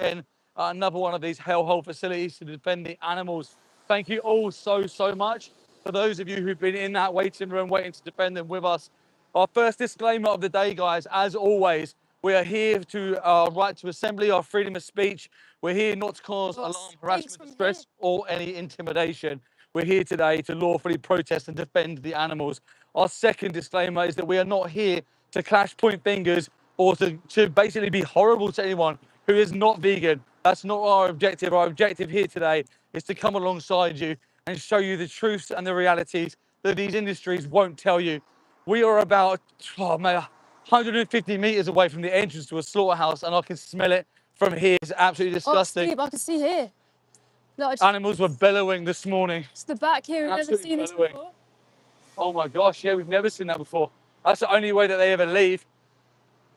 again at another one of these hellhole facilities to defend the animals. Thank you all so much for those of you who've been in that waiting room waiting to defend them with us. Our first disclaimer of the day, guys, as always, we are here to our right to assembly, our freedom of speech. We're here not to cause alarm, harassment, distress, or any intimidation. We're here today to lawfully protest and defend the animals. Our second disclaimer is that we are not here to clash, point fingers, or to basically be horrible to anyone who is not vegan. That's not our objective. Our objective here today is to come alongside you and show you the truths and the realities that these industries won't tell you. We are about, oh man, 150 meters away from the entrance to a slaughterhouse, and I can smell it from here. It's absolutely disgusting. Oh, I can see here. Look, Animals were bellowing this morning. It's the back here. We've never seen this before. Oh my gosh, yeah, we've never seen that before. That's the only way that they ever leave.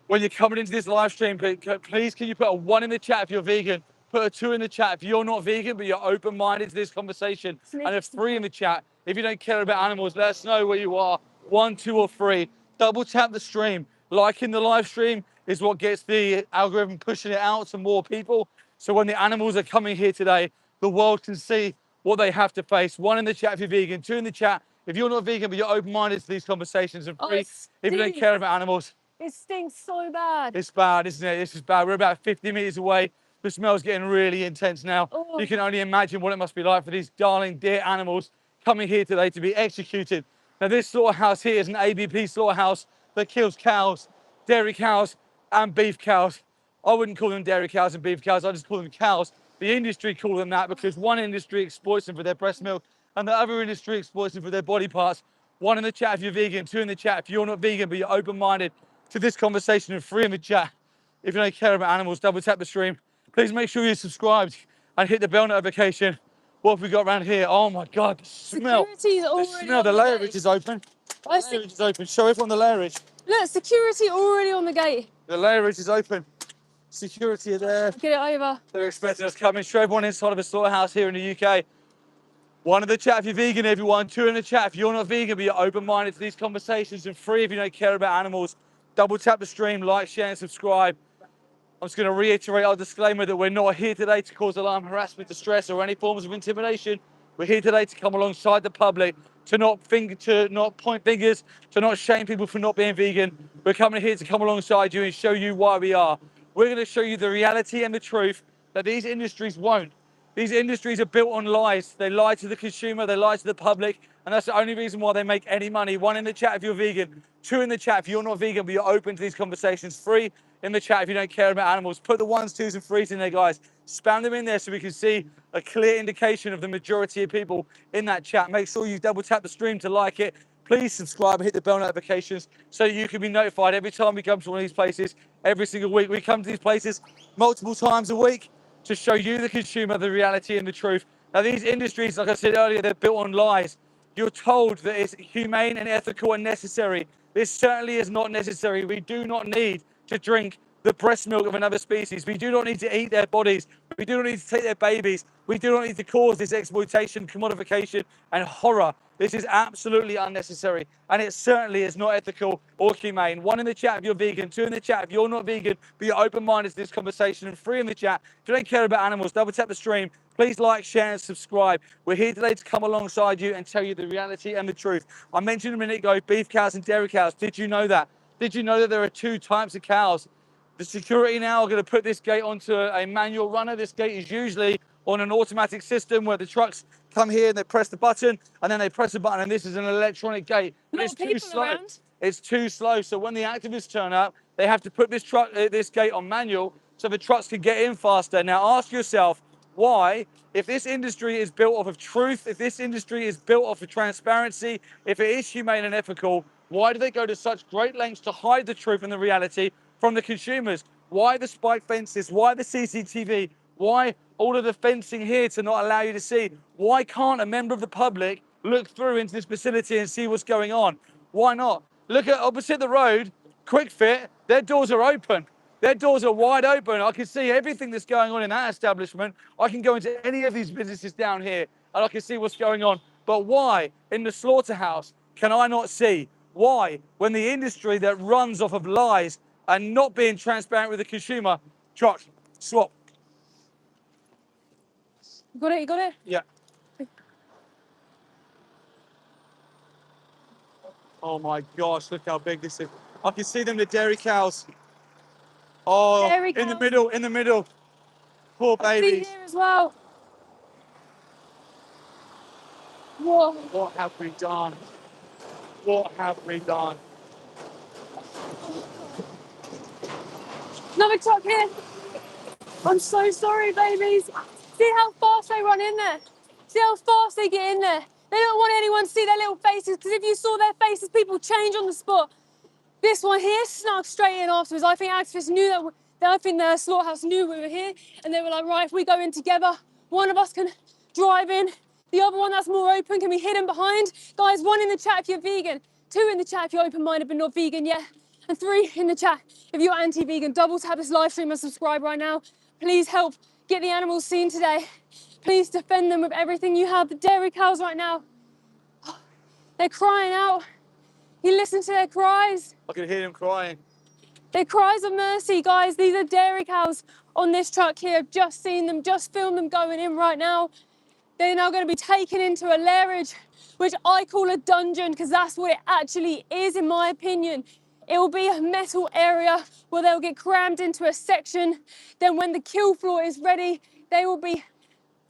When you're coming into this live stream, please can you put a 1 in the chat if you're vegan? Put a 2 in the chat if you're not vegan, but you're open-minded to this conversation. And a 3 in the chat if you don't care about animals. Let us know where you are. 1, 2, or 3. Double tap the stream. Liking the live stream is what gets the algorithm pushing it out to more people. So when the animals are coming here today, the world can see what they have to face. 1 in the chat if you're vegan. 2 in the chat if you're not vegan, but you're open-minded to these conversations. And 3 if you don't care about animals. It stinks so bad. It's bad, isn't it? This is bad. We're about 50 meters away. The smell's getting really intense now. Oh. You can only imagine what it must be like for these darling dear animals coming here today to be executed. Now, this slaughterhouse here is an ABP slaughterhouse that kills cows, dairy cows, and beef cows. I wouldn't call them dairy cows and beef cows. I just call them cows. The industry call them that because one industry exploits them for their breast milk and the other industry exploits them for their body parts. 1 in the chat if you're vegan, 2 in the chat if you're not vegan, but you're open-minded to this conversation, and 3 in the chat if you don't care about animals. Double tap the stream. Please make sure you're subscribed and hit the bell notification. What have we got around here? Oh my God, the smell. The smell, the layerage is open. The layerage is open. Show everyone the layerage. Look, security already on the gate. The layerage is open. Security are there. Get it over. They're expecting us coming. Show everyone inside of a slaughterhouse here in the UK. 1 in the chat if you're vegan, everyone. 2 in the chat if you're not vegan, but you're open-minded to these conversations. And 3 if you don't care about animals. Double tap the stream, like, share, and subscribe. I'm just going to reiterate our disclaimer that we're not here today to cause alarm, harassment, distress, or any forms of intimidation. We're here today to come alongside the public, to not point fingers, to not shame people for not being vegan. We're coming here to come alongside you and show you why we are. We're going to show you the reality and the truth that these industries won't. These industries are built on lies. They lie to the consumer, they lie to the public, and that's the only reason why they make any money. 1 in the chat if you're vegan, 2 in the chat if you're not vegan, but you're open to these conversations, 3 in the chat if you don't care about animals. Put the 1s, 2s, and 3s in there, guys. Spam them in there so we can see a clear indication of the majority of people in that chat. Make sure you double tap the stream to like it. Please subscribe and hit the bell notifications so you can be notified every time we come to one of these places, every single week. We come to these places multiple times a week to show you, the consumer, the reality and the truth. Now, these industries, like I said earlier, they're built on lies. You're told that it's humane and ethical and necessary. This certainly is not necessary. We do not need to drink the breast milk of another species. We do not need to eat their bodies. We do not need to take their babies. We do not need to cause this exploitation, commodification, and horror. This is absolutely unnecessary, and it certainly is not ethical or humane. 1 in the chat if you're vegan, 2 in the chat if you're not vegan, but you're open-minded to this conversation, and 3 in the chat if you don't care about animals. Double tap the stream. Please like, share, and subscribe. We're here today to come alongside you and tell you the reality and the truth. I mentioned a minute ago, beef cows and dairy cows. Did you know that? Did you know that there are 2 types of cows? The security now are going to put this gate onto a manual runner. This gate is usually on an automatic system where the trucks come here and they press the button and then they press the button, and this is an electronic gate. But it's too slow. It's too slow. So when the activists turn up, they have to put this gate on manual so the trucks can get in faster. Now ask yourself why, if this industry is built off of truth, if this industry is built off of transparency, if it is humane and ethical, why do they go to such great lengths to hide the truth and the reality from the consumers? Why the spike fences? Why the CCTV? Why all of the fencing here to not allow you to see? Why can't a member of the public look through into this facility and see what's going on? Why not? Look at opposite the road, Quick Fit, their doors are open. Their doors are wide open. I can see everything that's going on in that establishment. I can go into any of these businesses down here and I can see what's going on. But why in the slaughterhouse can I not see? Why, when the industry that runs off of lies and not being transparent with the consumer, truck, swap, You got it, you got it? Yeah. Oh my gosh, look how big this is. I can see them, the dairy cows. Oh, Dairy in the cows. middle, in the middle. Poor I see babies. here as well. Whoa. What have we done? What have we done? Another truck here. I'm so sorry, babies. See how fast they run in there? See how fast they get in there? They don't want anyone to see their little faces, because if you saw their faces, people change on the spot. This one here snuck straight in afterwards. I think activists knew I think the slaughterhouse knew we were here, and they were like, right, if we go in together, one of us can drive in, the other one that's more open can be hidden behind. Guys, 1 in the chat if you're vegan, 2 in the chat if you're open-minded but not vegan yet, and 3 in the chat if you're anti-vegan. Double tap this live stream and subscribe right now. Please help get the animals seen today. Please defend them with everything you have. The dairy cows right now, they're crying out. You listen to their cries. I can hear them crying. They're cries of mercy, guys. These are dairy cows on this truck here. I've just seen them, just filmed them going in right now. They're now going to be taken into a lairage, which I call a dungeon, because that's what it actually is, in my opinion. It will be a metal area where they'll get crammed into a section. Then when the kill floor is ready, they will be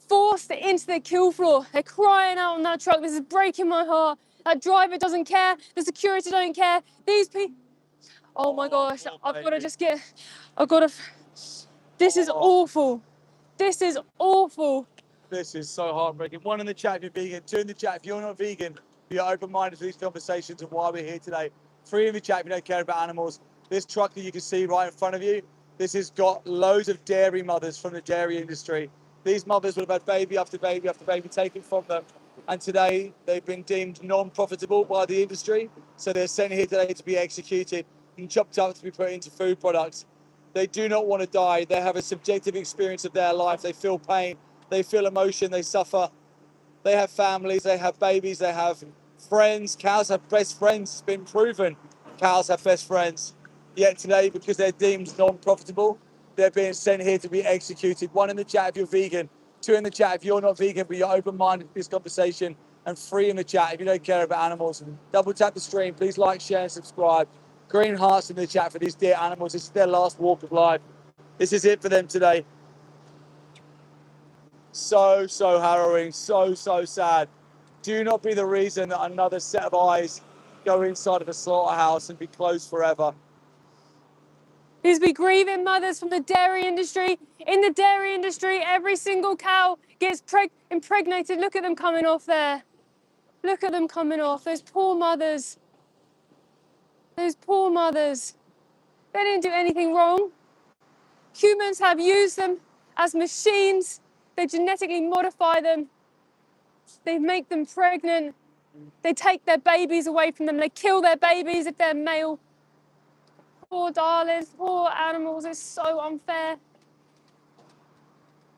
forced into the kill floor. They're crying out on that truck. This is breaking my heart. That driver doesn't care. The security don't care. These people, oh my gosh, I've got to just get, this is awful. This is awful. This is so heartbreaking. 1 in the chat if you're vegan, 2 in the chat if you're not vegan, but you're open-minded to these conversations and why we're here today. 3 in the chat if you don't care about animals. This truck that you can see right in front of you, this has got loads of dairy mothers from the dairy industry. These mothers would have had baby after baby after baby taken from them. And today they've been deemed non-profitable by the industry. So they're sent here today to be executed and chopped up to be put into food products. They do not want to die. They have a subjective experience of their life. They feel pain. They feel emotion. They suffer. They have families. They have babies. They have friends. Cows have best friends. It's been proven. Cows have best friends. Yet today, because they're deemed non-profitable, they're being sent here to be executed. 1 in the chat if you're vegan. 2 in the chat if you're not vegan, but you're open-minded to this conversation. And 3 in the chat if you don't care about animals. Double tap the stream. Please like, share, and subscribe. Green hearts in the chat for these dear animals. This is their last walk of life. This is it for them today. So harrowing, so sad. Do not be the reason that another set of eyes go inside of a slaughterhouse and be closed forever. These be grieving mothers from the dairy industry. In the dairy industry, every single cow gets impregnated. Look at them coming off there. Look at them coming off. Those poor mothers. Those poor mothers. They didn't do anything wrong. Humans have used them as machines. They genetically modify them. They make them pregnant. They take their babies away from them. They kill their babies if they're male. Poor darlings, poor animals. It's so unfair.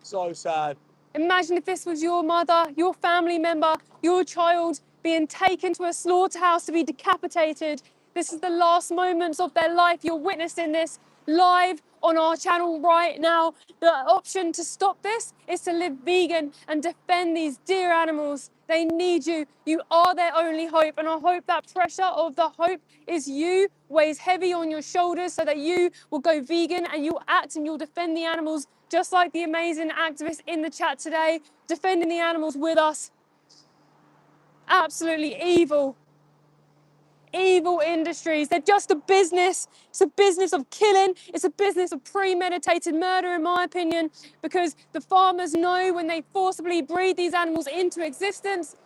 So sad. Imagine if this was your mother, your family member, your child being taken to a slaughterhouse to be decapitated. This is the last moments of their life. You're witnessing this live on our channel right now. The option to stop this is to live vegan and defend these dear animals. They need you. You are their only hope. And I hope that pressure of the hope is you weighs heavy on your shoulders so that you will go vegan and you'll act and you'll defend the animals, just like the amazing activists in the chat today, defending the animals with us. Absolutely evil. Evil industries. They're just a business. It's a business of killing. It's a business of premeditated murder, in my opinion, because the farmers know when they forcibly breed these animals into existence,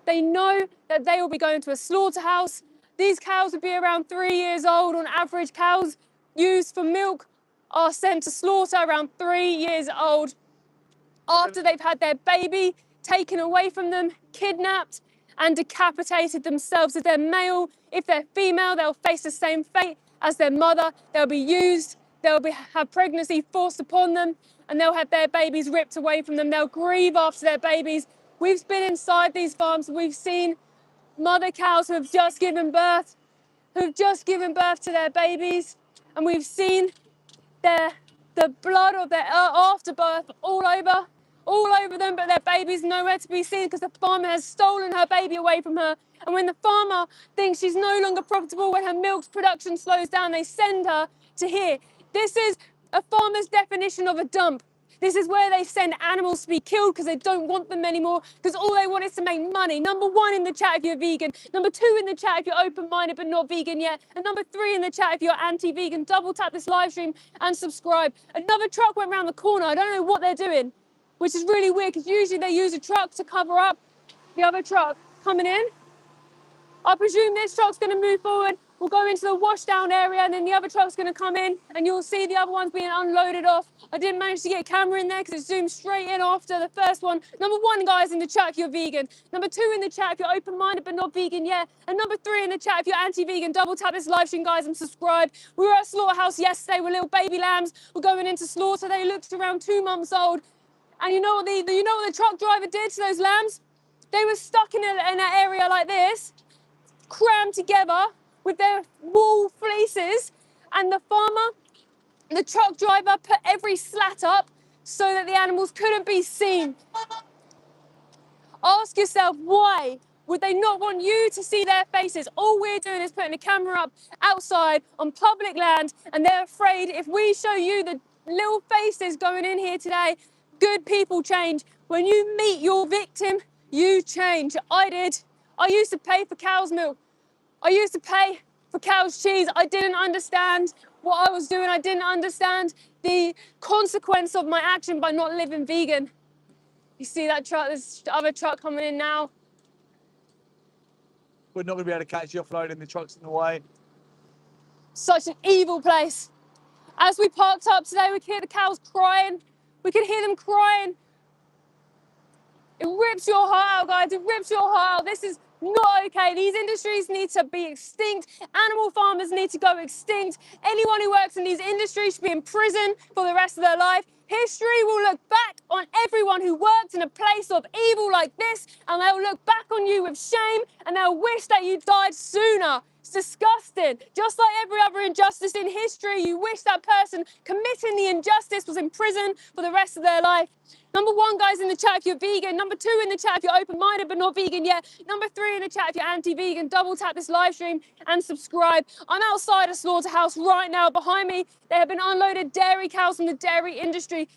they know that they will be going to a slaughterhouse. These cows would be around 3 years old. On average, cows used for milk are sent to slaughter around 3 years old. After they've had their baby taken away from them, kidnapped, and decapitated themselves. If they're male, if they're female, they'll face the same fate as their mother. They'll be used, have pregnancy forced upon them, and they'll have their babies ripped away from them. They'll grieve after their babies. We've been inside these farms. We've seen mother cows who have just given birth, to their babies, and we've seen the blood of their afterbirth all all over them, but their baby's nowhere to be seen because the farmer has stolen her baby away from her. And when the farmer thinks she's no longer profitable, when her milk production slows down, they send her to here. This is a farmer's definition of a dump. This is where they send animals to be killed because they don't want them anymore, because all they want is to make money. Number 1 in the chat if you're vegan. Number 2 in the chat if you're open-minded but not vegan yet. And number 3 in the chat if you're anti-vegan. Double tap this live stream and subscribe. Another truck went around the corner. I don't know what they're doing, which is really weird because usually they use a truck to cover up the other truck coming in. I presume this truck's going to move forward. We'll go into the washdown area and then the other truck's going to come in and you'll see the other ones being unloaded off. I didn't manage to get a camera in there because it zoomed straight in after the first one. Number 1, guys, in the chat if you're vegan. Number 2 in the chat if you're open-minded but not vegan yet. And number 3 in the chat if you're anti-vegan. Double tap this live stream, guys, and subscribe. We were at a slaughterhouse yesterday with little baby lambs. We're going into slaughter. They looked around 2 months old. And you know what the truck driver did to those lambs? They were stuck in an area like this, crammed together with their wool fleeces, and the farmer, the truck driver, put every slat up so that the animals couldn't be seen. Ask yourself, why would they not want you to see their faces? All we're doing is putting a camera up outside on public land, and they're afraid if we show you the little faces going in here today, good people change. When you meet your victim, you change. I did. I used to pay for cow's milk. I used to pay for cow's cheese. I didn't understand what I was doing. I didn't understand the consequence of my action by not living vegan. You see that truck? There's the other truck coming in now. We're not going to be able to catch you offloading, the truck's in the way. Such an evil place. As we parked up today, we could hear the cows crying. We could hear them crying. It rips your heart out, guys. It rips your heart out. This is not okay. These industries need to be extinct. Animal farmers need to go extinct. Anyone who works in these industries should be in prison for the rest of their life. History will look back on everyone who worked in a place of evil like this, and they'll look back on you with shame, and they'll wish that you died sooner. It's disgusting. Just like every other injustice in history, you wish that person committing the injustice was in prison for the rest of their life. Number 1, guys, in the chat if you're vegan. Number 2 in the chat if you're open-minded but not vegan yet. Number 3 in the chat if you're anti-vegan. Double tap this live stream and subscribe. I'm outside a slaughterhouse right now. Behind me, there have been unloaded dairy cows from the dairy industry.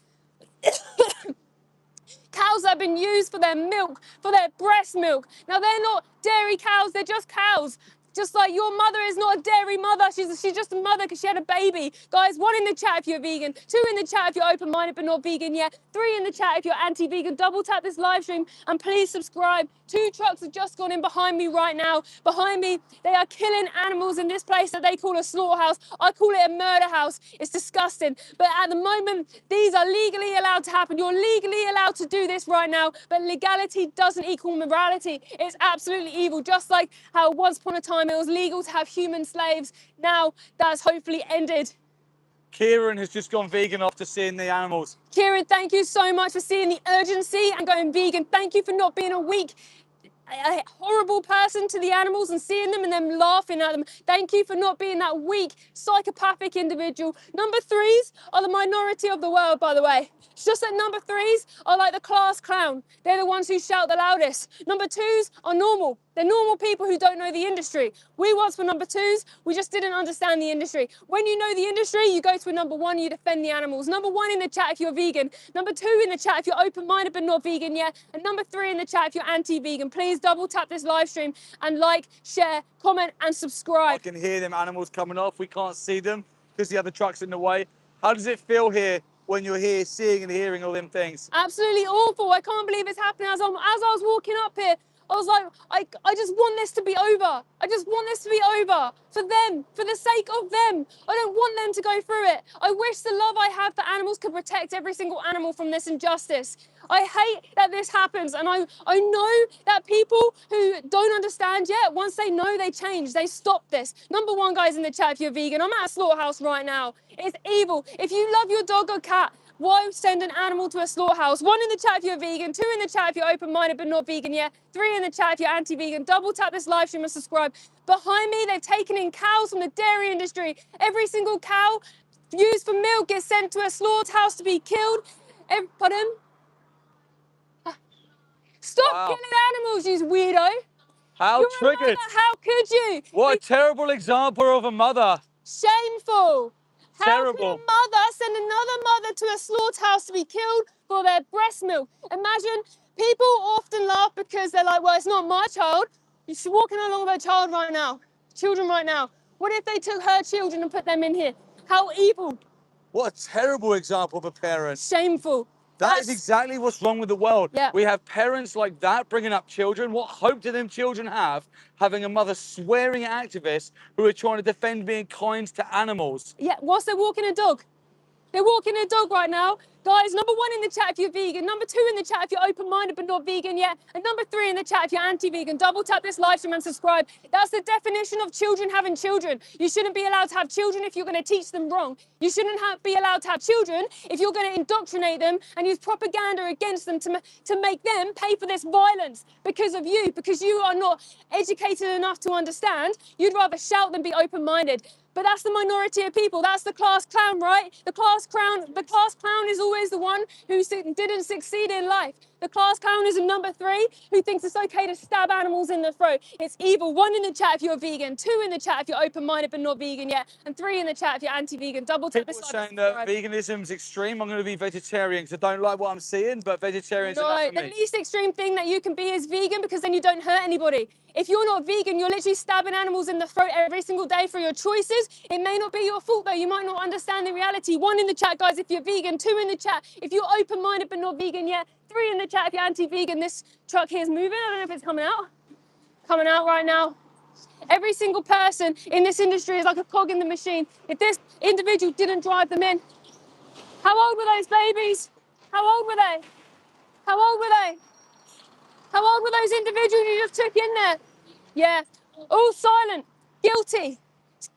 Cows that have been used for their milk, for their breast milk. Now, they're not dairy cows, they're just cows. Just like your mother is not a dairy mother, she's just a mother because she had a baby. Guys, 1 in the chat if you're vegan, 2 in the chat if you're open-minded but not vegan yet, 3 in the chat if you're anti-vegan. Double tap this live stream and please subscribe. 2 trucks have just gone in behind me right now. Behind me, they are killing animals in this place that they call a slaughterhouse. I call it a murder house. It's disgusting. But at the moment, these are legally allowed to happen. You're legally allowed to do this right now, but legality doesn't equal morality. It's absolutely evil. Just like how once upon a time it was legal to have human slaves. Now that's hopefully ended. Kieran has just gone vegan after seeing the animals. Kieran, thank you so much for seeing the urgency and going vegan. Thank you for not being a weak, a horrible person to the animals and seeing them and them laughing at them. Thank you for not being that weak, psychopathic individual. Number 3s are the minority of the world, by the way. It's just that number 3s are like the class clown. They're the ones who shout the loudest. Number 2s are normal. They're normal people who don't know the industry. We once were number 2s, we just didn't understand the industry. When you know the industry, you go to a number 1, you defend the animals. Number 1 in the chat if you're vegan. Number 2 in the chat if you're open-minded but not vegan yet. And number 3 in the chat if you're anti-vegan. Please double tap this live stream and like, share, comment and subscribe. I can hear them animals coming off. We can't see them because the other truck's in the way. How does it feel here when you're here seeing and hearing all them things? Absolutely awful. I can't believe it's happening. As I was walking up here, I was like, I just want this to be over. I just want this to be over. For them, for the sake of them. I don't want them to go through it. I wish the love I have for animals could protect every single animal from this injustice. I hate that this happens, and I know that people who don't understand yet, once they know, they change, they stop this. Number 1, guys, in the chat if you're vegan. I'm at a slaughterhouse right now. It's evil. If you love your dog or cat, why send an animal to a slaughterhouse? 1 in the chat if you're vegan, 2 in the chat if you're open-minded but not vegan yet, 3 in the chat if you're anti-vegan. Double tap this live stream and subscribe. Behind me, they've taken in cows from the dairy industry. Every single cow used for milk gets sent to a slaughterhouse to be killed. Pardon? Wow. killing animals, you weirdo. How You're triggered. a mother, how could you? What a terrible example of a mother. Shameful. How could a Terrible. mother send another mother to a slaughterhouse to be killed for their breast milk? Imagine, people often laugh because they're like, well, it's not my child. She's walking along with her child right now, children right now. What if they took her children and put them in here? How evil. What a terrible example of a parent. Shameful. That is exactly what's wrong with the world. Yeah. We have parents like that bringing up children. What hope do them children have having a mother swearing at activists who are trying to defend being kind to animals? Yeah, whilst they're walking a dog. They're walking a dog right now. Guys, number 1 in the chat if you're vegan. Number 2 in the chat if you're open-minded but not vegan yet. And number 3 in the chat if you're anti-vegan. Double tap this live stream and subscribe. That's the definition of children having children. You shouldn't be allowed to have children if you're going to teach them wrong. You shouldn't be allowed to have children if you're going to indoctrinate them and use propaganda against them to make them pay for this violence because of you, because you are not educated enough to understand. You'd rather shout than be open-minded. But that's the minority of people. That's the class clown, right? The class clown is always the one who didn't succeed in life. The class clown is a number 3 who thinks it's okay to stab animals in the throat. It's evil. 1 in the chat if you're vegan, 2 in the chat if you're open-minded but not vegan yet, and 3 in the chat if you're anti-vegan. Double tap People this are saying that veganism is extreme. I'm going to be vegetarian because I don't like what I'm seeing, but vegetarian's enough for the me. least extreme thing that you can be is vegan because then you don't hurt anybody. If you're not vegan, you're literally stabbing animals in the throat every single day for your choices. It may not be your fault though. You might not understand the reality. 1 in the chat, guys, if you're vegan. 2 in the chat if you're open-minded but not vegan yet. 3 in the chat if you're anti-vegan. This truck here is moving. I don't know if it's coming out. Coming out right now. Every single person in this industry is like a cog in the machine. If this individual didn't drive them in, how old were those babies? How old were they? How old were they? How old were those individuals you just took in there? Yeah, all silent, guilty.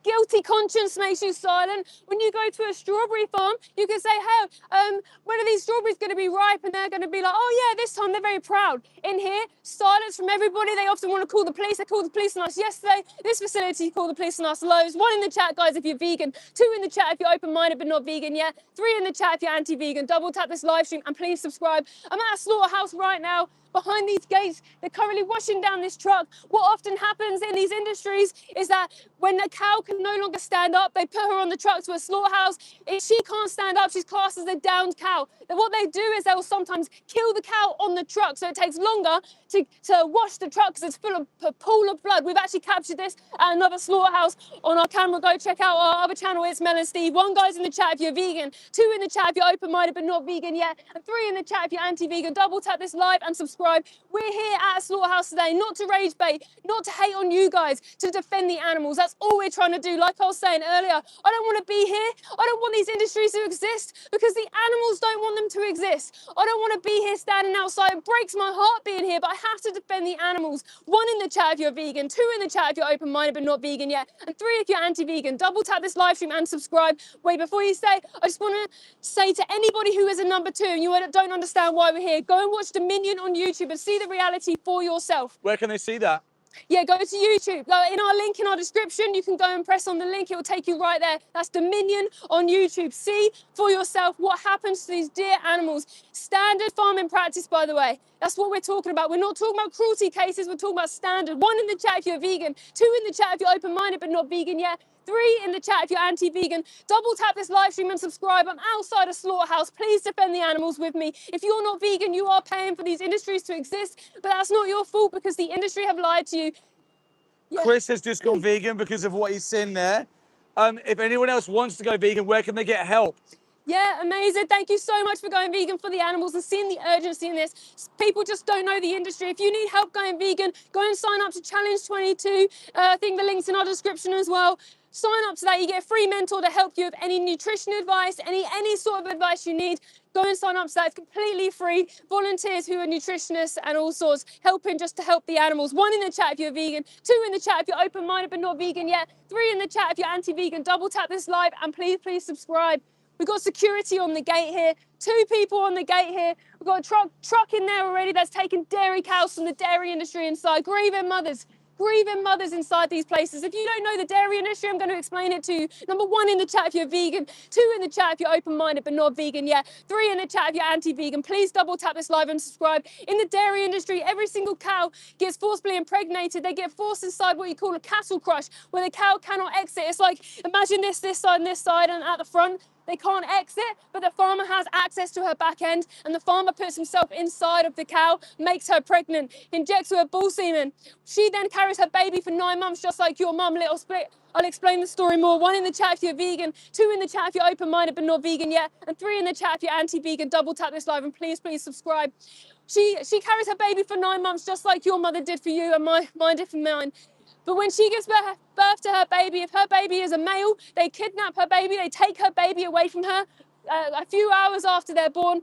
Guilty conscience makes you silent. When you go to a strawberry farm, you can say, hey, when are these strawberries going to be ripe? And they're going to be like, oh yeah, this time. They're very proud. In here, silence from everybody. They often want to call the police. They called the police on us yesterday. This facility called the police on us loads. 1 in the chat, guys, if you're vegan. 2 in the chat if you're open-minded but not vegan yet. 3 in the chat if you're anti-vegan. Double tap this live stream and please subscribe. I'm at a slaughterhouse right now. Behind these gates, they're currently washing down this truck. What often happens in these industries is that when a cow can no longer stand up, they put her on the truck to a slaughterhouse. If she can't stand up, she's classed as a downed cow. Then what they do is they will sometimes kill the cow on the truck, so it takes longer to wash the truck because it's full of a pool of blood. We've actually captured this at another slaughterhouse on our camera. Go check out our other channel. It's Mel and Steve. 1 guy's in the chat if you're vegan, 2 in the chat if you're open-minded but not vegan yet, and 3 in the chat if you're anti-vegan. Double tap this live and subscribe. We're here at a slaughterhouse today, not to rage bait, not to hate on you guys, to defend the animals. That's all we're trying to do. Like I was saying earlier, I don't want to be here. I don't want these industries to exist because the animals don't want them to exist. I don't want to be here standing outside. It breaks my heart being here, but I have to defend the animals. 1 in the chat if you're vegan, 2 in the chat if you're open-minded but not vegan yet, and 3 if you're anti-vegan. Double tap this live stream and subscribe. Wait, before you say, I just want to say to anybody who is a number 2 and you don't understand why we're here, go and watch Dominion on YouTube and see the reality for yourself. Where can they see that? Yeah, go to YouTube. Go in our link in our description. You can go and press on the link. It will take you right there. That's Dominion on YouTube. See for yourself what happens to these dear animals. Standard farming practice, by the way. That's what we're talking about. We're not talking about cruelty cases. We're talking about standard. 1 in the chat if you're vegan. 2 in the chat if you're open-minded but not vegan yet. 3 in the chat if you're anti-vegan. Double tap this live stream and subscribe. I'm outside a slaughterhouse. Please defend the animals with me. If you're not vegan, you are paying for these industries to exist, but that's not your fault because the industry have lied to you. Yeah. Chris has just gone vegan because of what he's seen there. If anyone else wants to go vegan, where can they get help? Yeah, amazing. Thank you so much for going vegan for the animals and seeing the urgency in this. People just don't know the industry. If you need help going vegan, go and sign up to Challenge 22. I think the link's in our description as well. Sign up to that. You get a free mentor to help you with any nutrition advice, any sort of advice you need. Go and sign up to that. It's completely free. Volunteers who are nutritionists and all sorts, helping just to help the animals. 1 in the chat if you're vegan, 2 in the chat if you're open-minded but not vegan yet, 3 in the chat if you're anti-vegan. Double tap this live and please subscribe. We've got security on the gate here, 2 people on the gate here. We've got a truck in there already that's taking dairy cows from the dairy industry inside, grieving mothers. grieving mothers inside these places. If you don't know the dairy industry, I'm going to explain it to you. Number 1 in the chat if you're vegan, 2 in the chat if you're open-minded but not vegan yet, 3 in the chat if you're anti-vegan. Please double tap this live and subscribe. In the dairy industry, every single cow gets forcibly impregnated. They get forced inside what you call a cattle crush, where the cow cannot exit. It's like, imagine this side, and at the front, they can't exit, but the farmer has access to her back end, and the farmer puts himself inside of the cow, makes her pregnant, injects her with bull semen. She then carries her baby for 9 months, just like your mum, little split. I'll explain the story more. 1 in the chat if you're vegan, 2 in the chat if you're open-minded but not vegan yet, and 3 in the chat if you're anti-vegan. Double tap this live and please subscribe. She carries her baby for 9 months, just like your mother did for you and mine did for mine. But when she gives birth to her baby, if her baby is a male, they kidnap her baby, they take her baby away from her a few hours after they're born,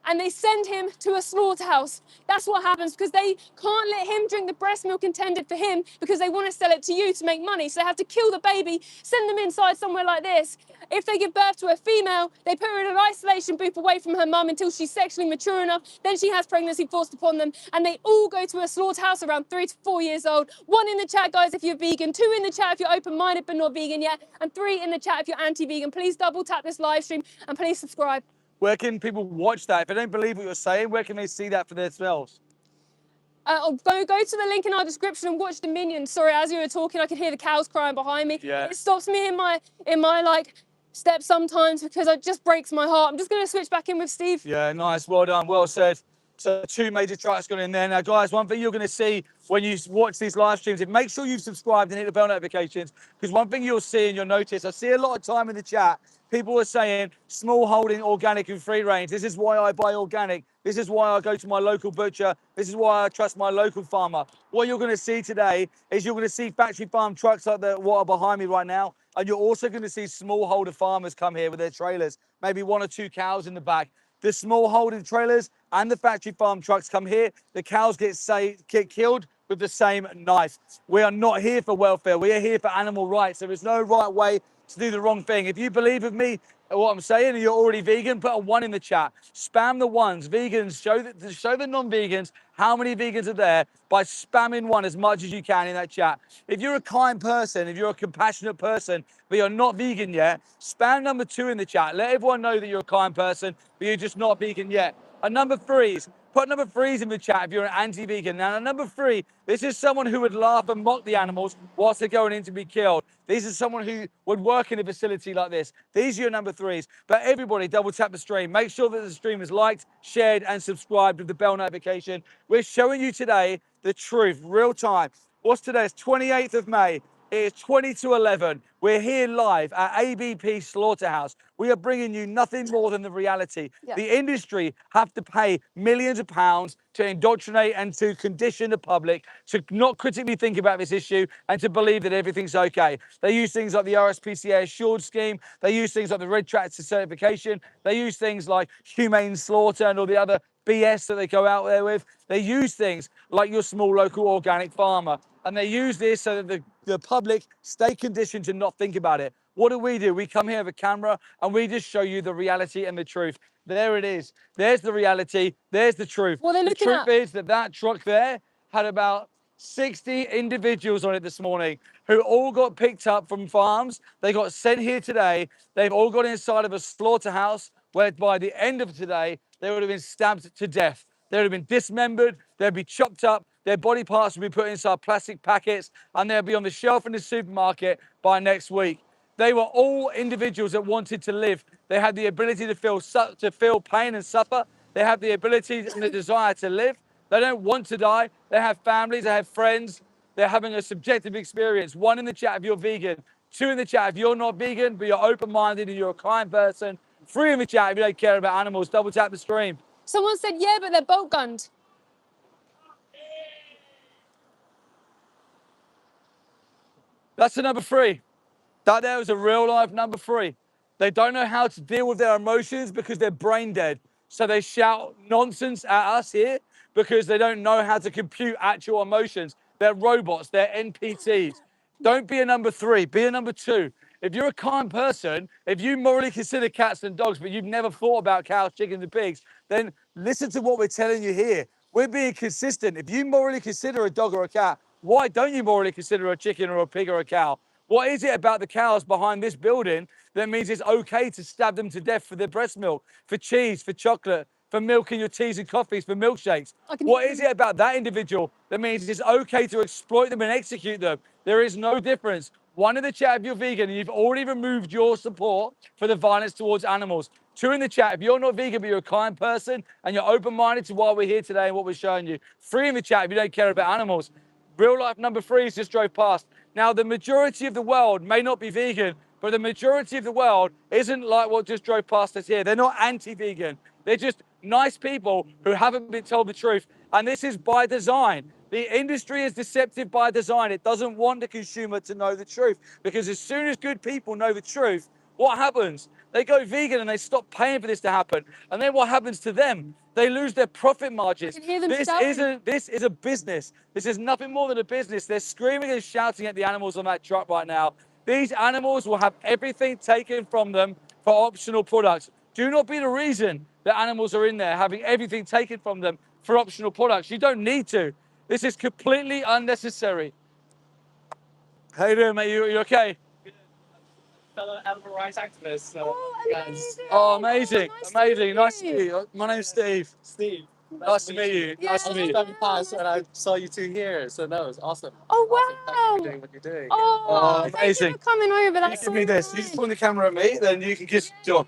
and they send him to a slaughterhouse. That's what happens, because they can't let him drink the breast milk intended for him because they want to sell it to you to make money. So they have to kill the baby, send them inside somewhere like this. If they give birth to a female, they put her in an isolation booth away from her mum until she's sexually mature enough. Then she has pregnancy forced upon them, and they all go to a slaughterhouse around 3 to 4 years old. 1 in the chat, guys, if you're vegan, 2 in the chat if you're open-minded but not vegan yet, and 3 in the chat if you're anti-vegan. Please double tap this live stream and please subscribe. Where can people watch that? If they don't believe what you're saying, where can they see that for themselves? Go to the link in our description and watch the minions. Sorry, as you were talking, I could hear the cows crying behind me. Yeah. It stops me in my like steps sometimes because it just breaks my heart. I'm just going to switch back in with Steve. Yeah, nice. Well done. Well said. So 2 major tracks gone in there. Now, guys, one thing you're going to see when you watch these live streams is make sure you've subscribed and hit the bell notifications, because one thing you'll see and you'll notice, I see a lot of time in the chat, people are saying small holding, organic and free range. This is why I buy organic. This is why I go to my local butcher. This is why I trust my local farmer. What you're going to see today is you're going to see factory farm trucks like what are behind me right now. And you're also going to see smallholder farmers come here with their trailers, maybe 1 or 2 cows in the back. The smallholder trailers and the factory farm trucks come here. The cows get killed with the same knife. We are not here for welfare. We are here for animal rights. There is no right way to do the wrong thing. If you believe with me what I'm saying and you're already vegan, put a 1 in the chat. Spam the 1s. Vegans, show the non-vegans how many vegans are there by spamming 1 as much as you can in that chat. If you're a kind person, if you're a compassionate person, but you're not vegan yet, spam number 2 in the chat. Let everyone know that you're a kind person, but you're just not vegan yet. And number 3s, put number 3s in the chat if you're an anti-vegan. Now, number 3, this is someone who would laugh and mock the animals whilst they're going in to be killed. These are someone who would work in a facility like this. These are your number 3s. But everybody, double tap the stream. Make sure that the stream is liked, shared, and subscribed with the bell notification. We're showing you today the truth, real time. What's today? It's 28th of May. It is 20 to 11. We're here live at ABP Slaughterhouse. We are bringing you nothing more than the reality. Yeah. The industry have to pay millions of pounds to indoctrinate and to condition the public to not critically think about this issue and to believe that everything's okay. They use things like the RSPCA Assured Scheme. They use things like the Red Tractor certification. They use things like humane slaughter and all the other BS that they go out there with. They use things like your small local organic farmer. And they use this so that the public stay conditioned to not think about it. What do? We come here with a camera and we just show you the reality and the truth. There it is. There's the reality. There's the truth. Well, they're The looking truth at- is that truck there had about 60 individuals on it this morning who all got picked up from farms. They got sent here today. They've all got inside of a slaughterhouse where by the end of today, they would have been stabbed to death. They would have been dismembered. They'd be chopped up. Their body parts would be put inside plastic packets and they'll be on the shelf in the supermarket by next week. They were all individuals that wanted to live. They had the ability to feel pain and suffer. They have the ability and the desire to live. They don't want to die. They have families, they have friends. They're having a subjective experience. 1 in the chat if you're vegan. 2 in the chat if you're not vegan, but you're open-minded and you're a kind person. 3 in the chat if you don't care about animals. Double tap the stream. Someone said, yeah, but they're bolt gunned. That's the number 3. That there was a real life number 3. They don't know how to deal with their emotions because they're brain dead. So they shout nonsense at us here because they don't know how to compute actual emotions. They're robots, they're NPTs. Don't be a number 3, be a number 2. If you're a kind person, if you morally consider cats and dogs, but you've never thought about cows, chickens, and pigs, then listen to what we're telling you here. We're being consistent. If you morally consider a dog or a cat, Why don't you morally consider a chicken or a pig or a cow? What is it about the cows behind this building that means it's okay to stab them to death for their breast milk, for cheese, for chocolate, for milk in your teas and coffees, for milkshakes? What is it about that individual that means it's okay to exploit them and execute them? There is no difference. One in the chat if you're vegan and you've already removed your support for the violence towards animals. Two in the chat if you're not vegan but you're a kind person and you're open-minded to why we're here today and what we're showing you. Three in the chat if you don't care about animals. Real life number three is just drove past. Now, the majority of the world may not be vegan, but the majority of the world isn't like what just drove past us here. They're not anti-vegan. They're just nice people who haven't been told the truth. And this is by design. The industry is deceptive by design. It doesn't want the consumer to know the truth because as soon as good people know the truth, what happens? They go vegan and they stop paying for this to happen. And then what happens to them? They lose their profit margins. This is a business. This is nothing more than a business. They're screaming and shouting at the animals on that truck right now. These animals will have everything taken from them for optional products. Do not be the reason that animals are in there having everything taken from them for optional products. You don't need to. This is completely unnecessary. How you doing, mate? You okay? Fellow animal rights activist. So, Oh, guys. amazing. Oh, amazing, Nice amazing. Nice to meet meet you. My name's Steve. Steve. Nice to meet you. Nice to I meet was you. driving past and I saw you two here, so that was awesome. Oh, Awesome. Thank you wow. for doing what you're doing. Oh, thank you amazing. for coming over. You That's give me this. You nice. just point the camera at me, then you can just do.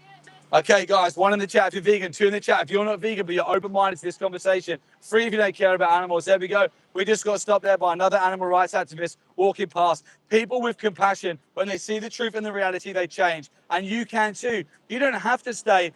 Okay, guys, one in the chat if you're vegan, two in the chat if you're not vegan but you're open-minded to this conversation, three if you don't care about animals. There we go. We just got stopped there by another animal rights activist walking past. People with compassion, when they see the truth and the reality, they change. And you can too. You don't have to stay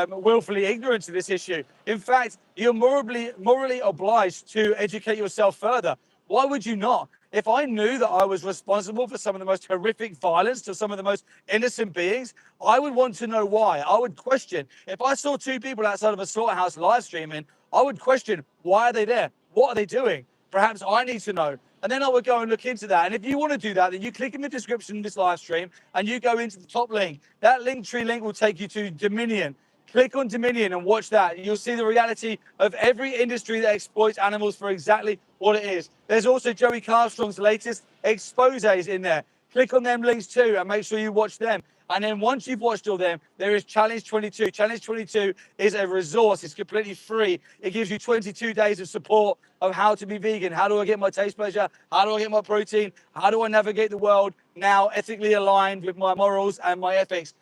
willfully ignorant to this issue. In fact, you're morally obliged to educate yourself further. Why would you not? If I knew that I was responsible for some of the most horrific violence to some of the most innocent beings, I would want to know why. I would question. If I saw two people outside of a slaughterhouse live streaming, I would question, why are they there? What are they doing? Perhaps I need to know. And then I would go and look into that. And if you want to do that, then you click in the description of this live stream and you go into the top link. That Linktree link will take you to Dominion. Click on Dominion and watch that. You'll see the reality of every industry that exploits animals for exactly what it is. There's also Joey Carstrong's latest exposés in there. Click on them links too and make sure you watch them. And then once you've watched all them, there is Challenge 22. Challenge 22 is a resource. It's completely free. It gives you 22 days of support of how to be vegan. How do I get my taste pleasure? How do I get my protein? How do I navigate the world now ethically aligned with my morals and my ethics?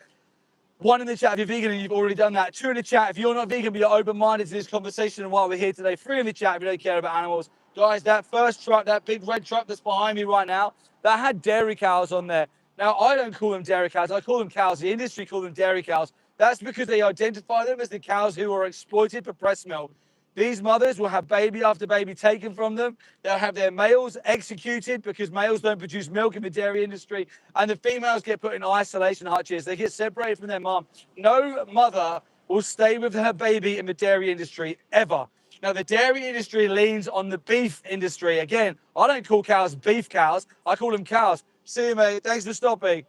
One in the chat if you're vegan and you've already done that. Two in the chat if you're not vegan but you're open-minded to this conversation and why we're here today. Three in the chat if you don't care about animals. Guys, that first truck, that big red truck that's behind me right now, that had dairy cows on there. Now, I don't call them dairy cows. I call them cows. The industry call them dairy cows. That's because they identify them as the cows who are exploited for breast milk. These mothers will have baby after baby taken from them. They'll have their males executed because males don't produce milk in the dairy industry. And the females get put in isolation hutches. They get separated from their mom. No mother will stay with her baby in the dairy industry ever. Now, the dairy industry leans on the beef industry. Again, I don't call cows beef cows. I call them cows. See you, mate. Thanks for stopping.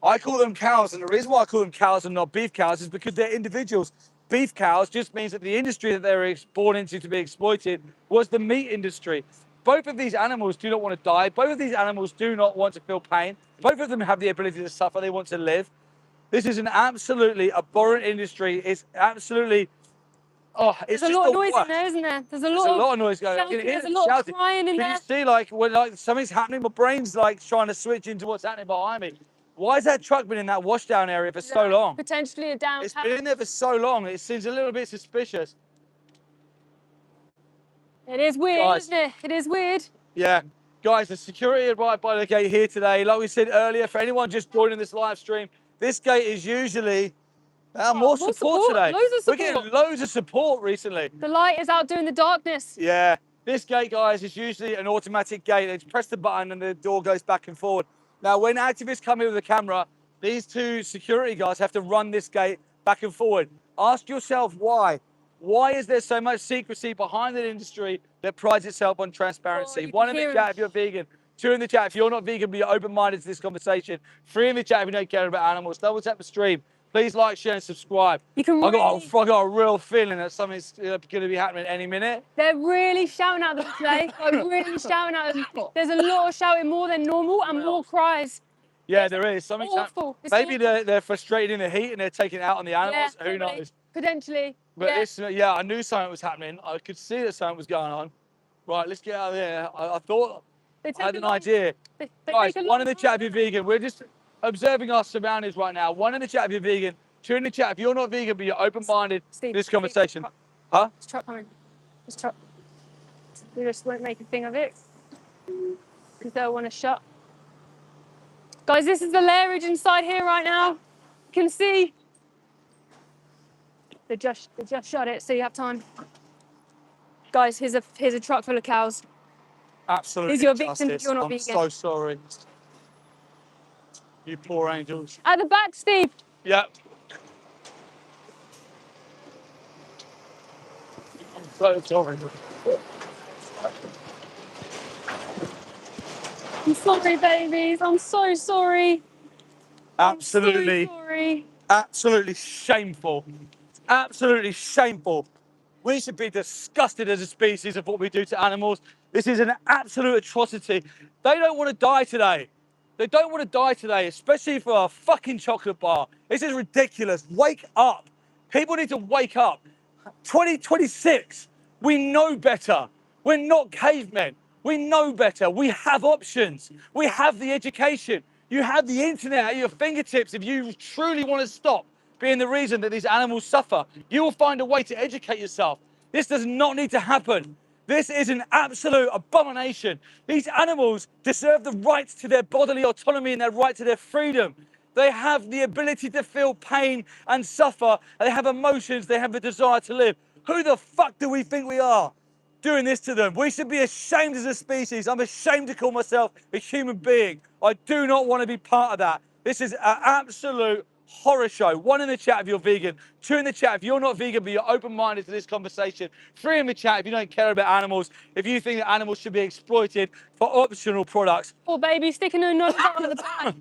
I call them cows, and the reason why I call them cows and not beef cows is because they're individuals. Beef cows just means that the industry that they were born into to be exploited was the meat industry. Both of these animals do not want to die. Both of these animals do not want to feel pain. Both of them have the ability to suffer. They want to live. This is an absolutely abhorrent industry. It's absolutely, it's There's a just lot of the noise worst. in there, isn't there? There's a There's a lot lot of noise going on. shouting, You can hear there's a them lot of shouting. crying in Can there. you see like when like something's happening? My brain's like trying to switch into what's happening behind me. Why has that truck been in that washdown area for so long? Potentially a down. It's been in there for so long. It seems a little bit suspicious. It is weird, Guys. isn't it? It is weird. Yeah. Guys, the security right by the gate here today, like we said earlier, for anyone just joining this live stream, this gate is usually more support today. Loads of We're support. getting loads of support recently. The light is outdoing the darkness. Yeah. This gate, guys, is usually an automatic gate. They just press the button and the door goes back and forward. Now, when activists come in with a camera, these two security guards have to run this gate back and forward. Ask yourself why. Why is there so much secrecy behind an industry that prides itself on transparency? you One can in the hear chat if you're vegan. Two in the chat if you're not vegan but you're open-minded to this conversation. Three in the chat if you don't care about animals. Double tap the stream. Please like, share, and subscribe. You can I got a real feeling that something's going to be happening any minute. They're really shouting at them today. They're really shouting at them. There's a lot of shouting, more than normal, and more cries. Yeah, there is. Something's Awful. It's maybe awful. they're frustrated in the heat and they're taking it out on the animals. Yeah, Who probably. knows? Potentially. But yeah. this, yeah, I knew something was happening. I could see that something was going on. Right, let's get out of there. I thought I had an idea. They Guys, take a one long in the time, chat if you're don't they? vegan. We're just observing our surroundings right now. One in the chat if you're vegan. Two in the chat if you're not vegan, but you're open-minded to this conversation. Huh? This truck coming. This truck. They just won't make a thing of it because they'll want to shut. Guys, this is the lairage inside here right now. You can see. They just shut it, so you have time. Guys, here's a truck full of cows. Absolutely. Here's your victim if justice. you're not I'm vegan. so sorry. You poor angels. At the back, Steve. Yep. I'm so sorry. I'm sorry, babies. I'm so sorry. Absolutely. I'm so sorry. Absolutely shameful. Absolutely shameful. We should be disgusted as a species of what we do to animals. This is an absolute atrocity. They don't want to die today. They don't want to die today, especially for a fucking chocolate bar. This is ridiculous. Wake up. People need to wake up. 2026, we know better. We're not cavemen. We know better. We have options. We have the education. You have the internet at your fingertips if you truly want to stop being the reason that these animals suffer. You will find a way to educate yourself. This does not need to happen. This is an absolute abomination. These animals deserve the right to their bodily autonomy and their right to their freedom. They have the ability to feel pain and suffer. They have emotions. They have a desire to live. Who the fuck do we think we are doing this to them? We should be ashamed as a species. I'm ashamed to call myself a human being. I do not want to be part of that. This is an absolute horror show. One in the chat if you're vegan. Two in the chat if you're not vegan, but you're open-minded to this conversation. Three in the chat if you don't care about animals. If you think that animals should be exploited for optional products. Poor baby sticking her nose out of the back.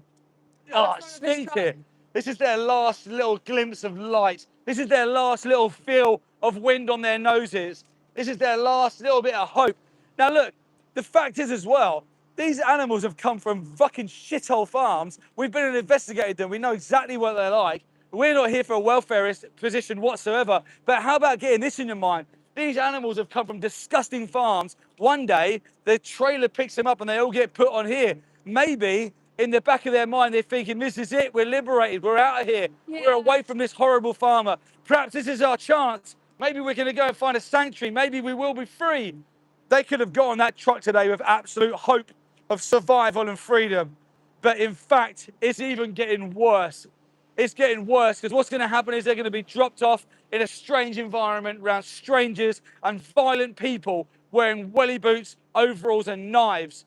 Oh, it stinks here. This is their last little glimpse of light. This is their last little feel of wind on their noses. This is their last little bit of hope. Now look, the fact is as well, these animals have come from fucking shithole farms. We've been and investigated them. We know exactly what they're like. We're not here for a welfarist position whatsoever. But how about getting this in your mind? These animals have come from disgusting farms. One day, the trailer picks them up and they all get put on here. Maybe in the back of their mind, they're thinking, this is it. We're liberated. We're out of here. Yeah. We're away from this horrible farmer. Perhaps this is our chance. Maybe we're going to go and find a sanctuary. Maybe we will be free. They could have got on that truck today with absolute hope of survival and freedom. But in fact, it's even getting worse. It's getting worse because what's going to happen is they're going to be dropped off in a strange environment around strangers and violent people wearing welly boots, overalls, and knives.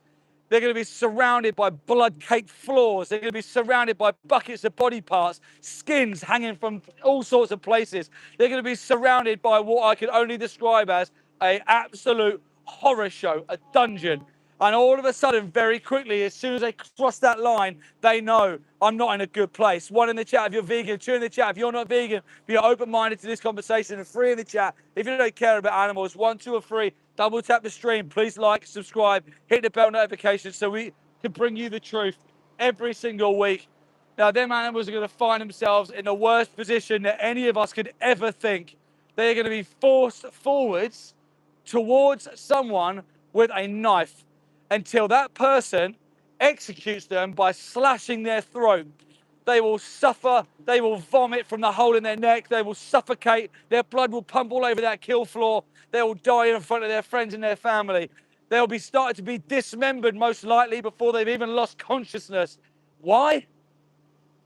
They're going to be surrounded by blood-caked floors. They're going to be surrounded by buckets of body parts, skins hanging from all sorts of places. They're going to be surrounded by what I can only describe as an absolute horror show, a dungeon. And all of a sudden, very quickly, as soon as they cross that line, they know I'm not in a good place. One in the chat if you're vegan, two in the chat if you're not vegan, but you're open-minded to this conversation, and three in the chat if you don't care about animals. One, two, or three, double tap the stream. Please like, subscribe, hit the bell notification so we can bring you the truth every single week. Now, them animals are going to find themselves in the worst position that any of us could ever think. They're going to be forced forwards towards someone with a knife until that person executes them by slashing their throat. They will suffer, they will vomit from the hole in their neck, they will suffocate, their blood will pump all over that kill floor, they will die in front of their friends and their family. They'll be started to be dismembered most likely before they've even lost consciousness. Why?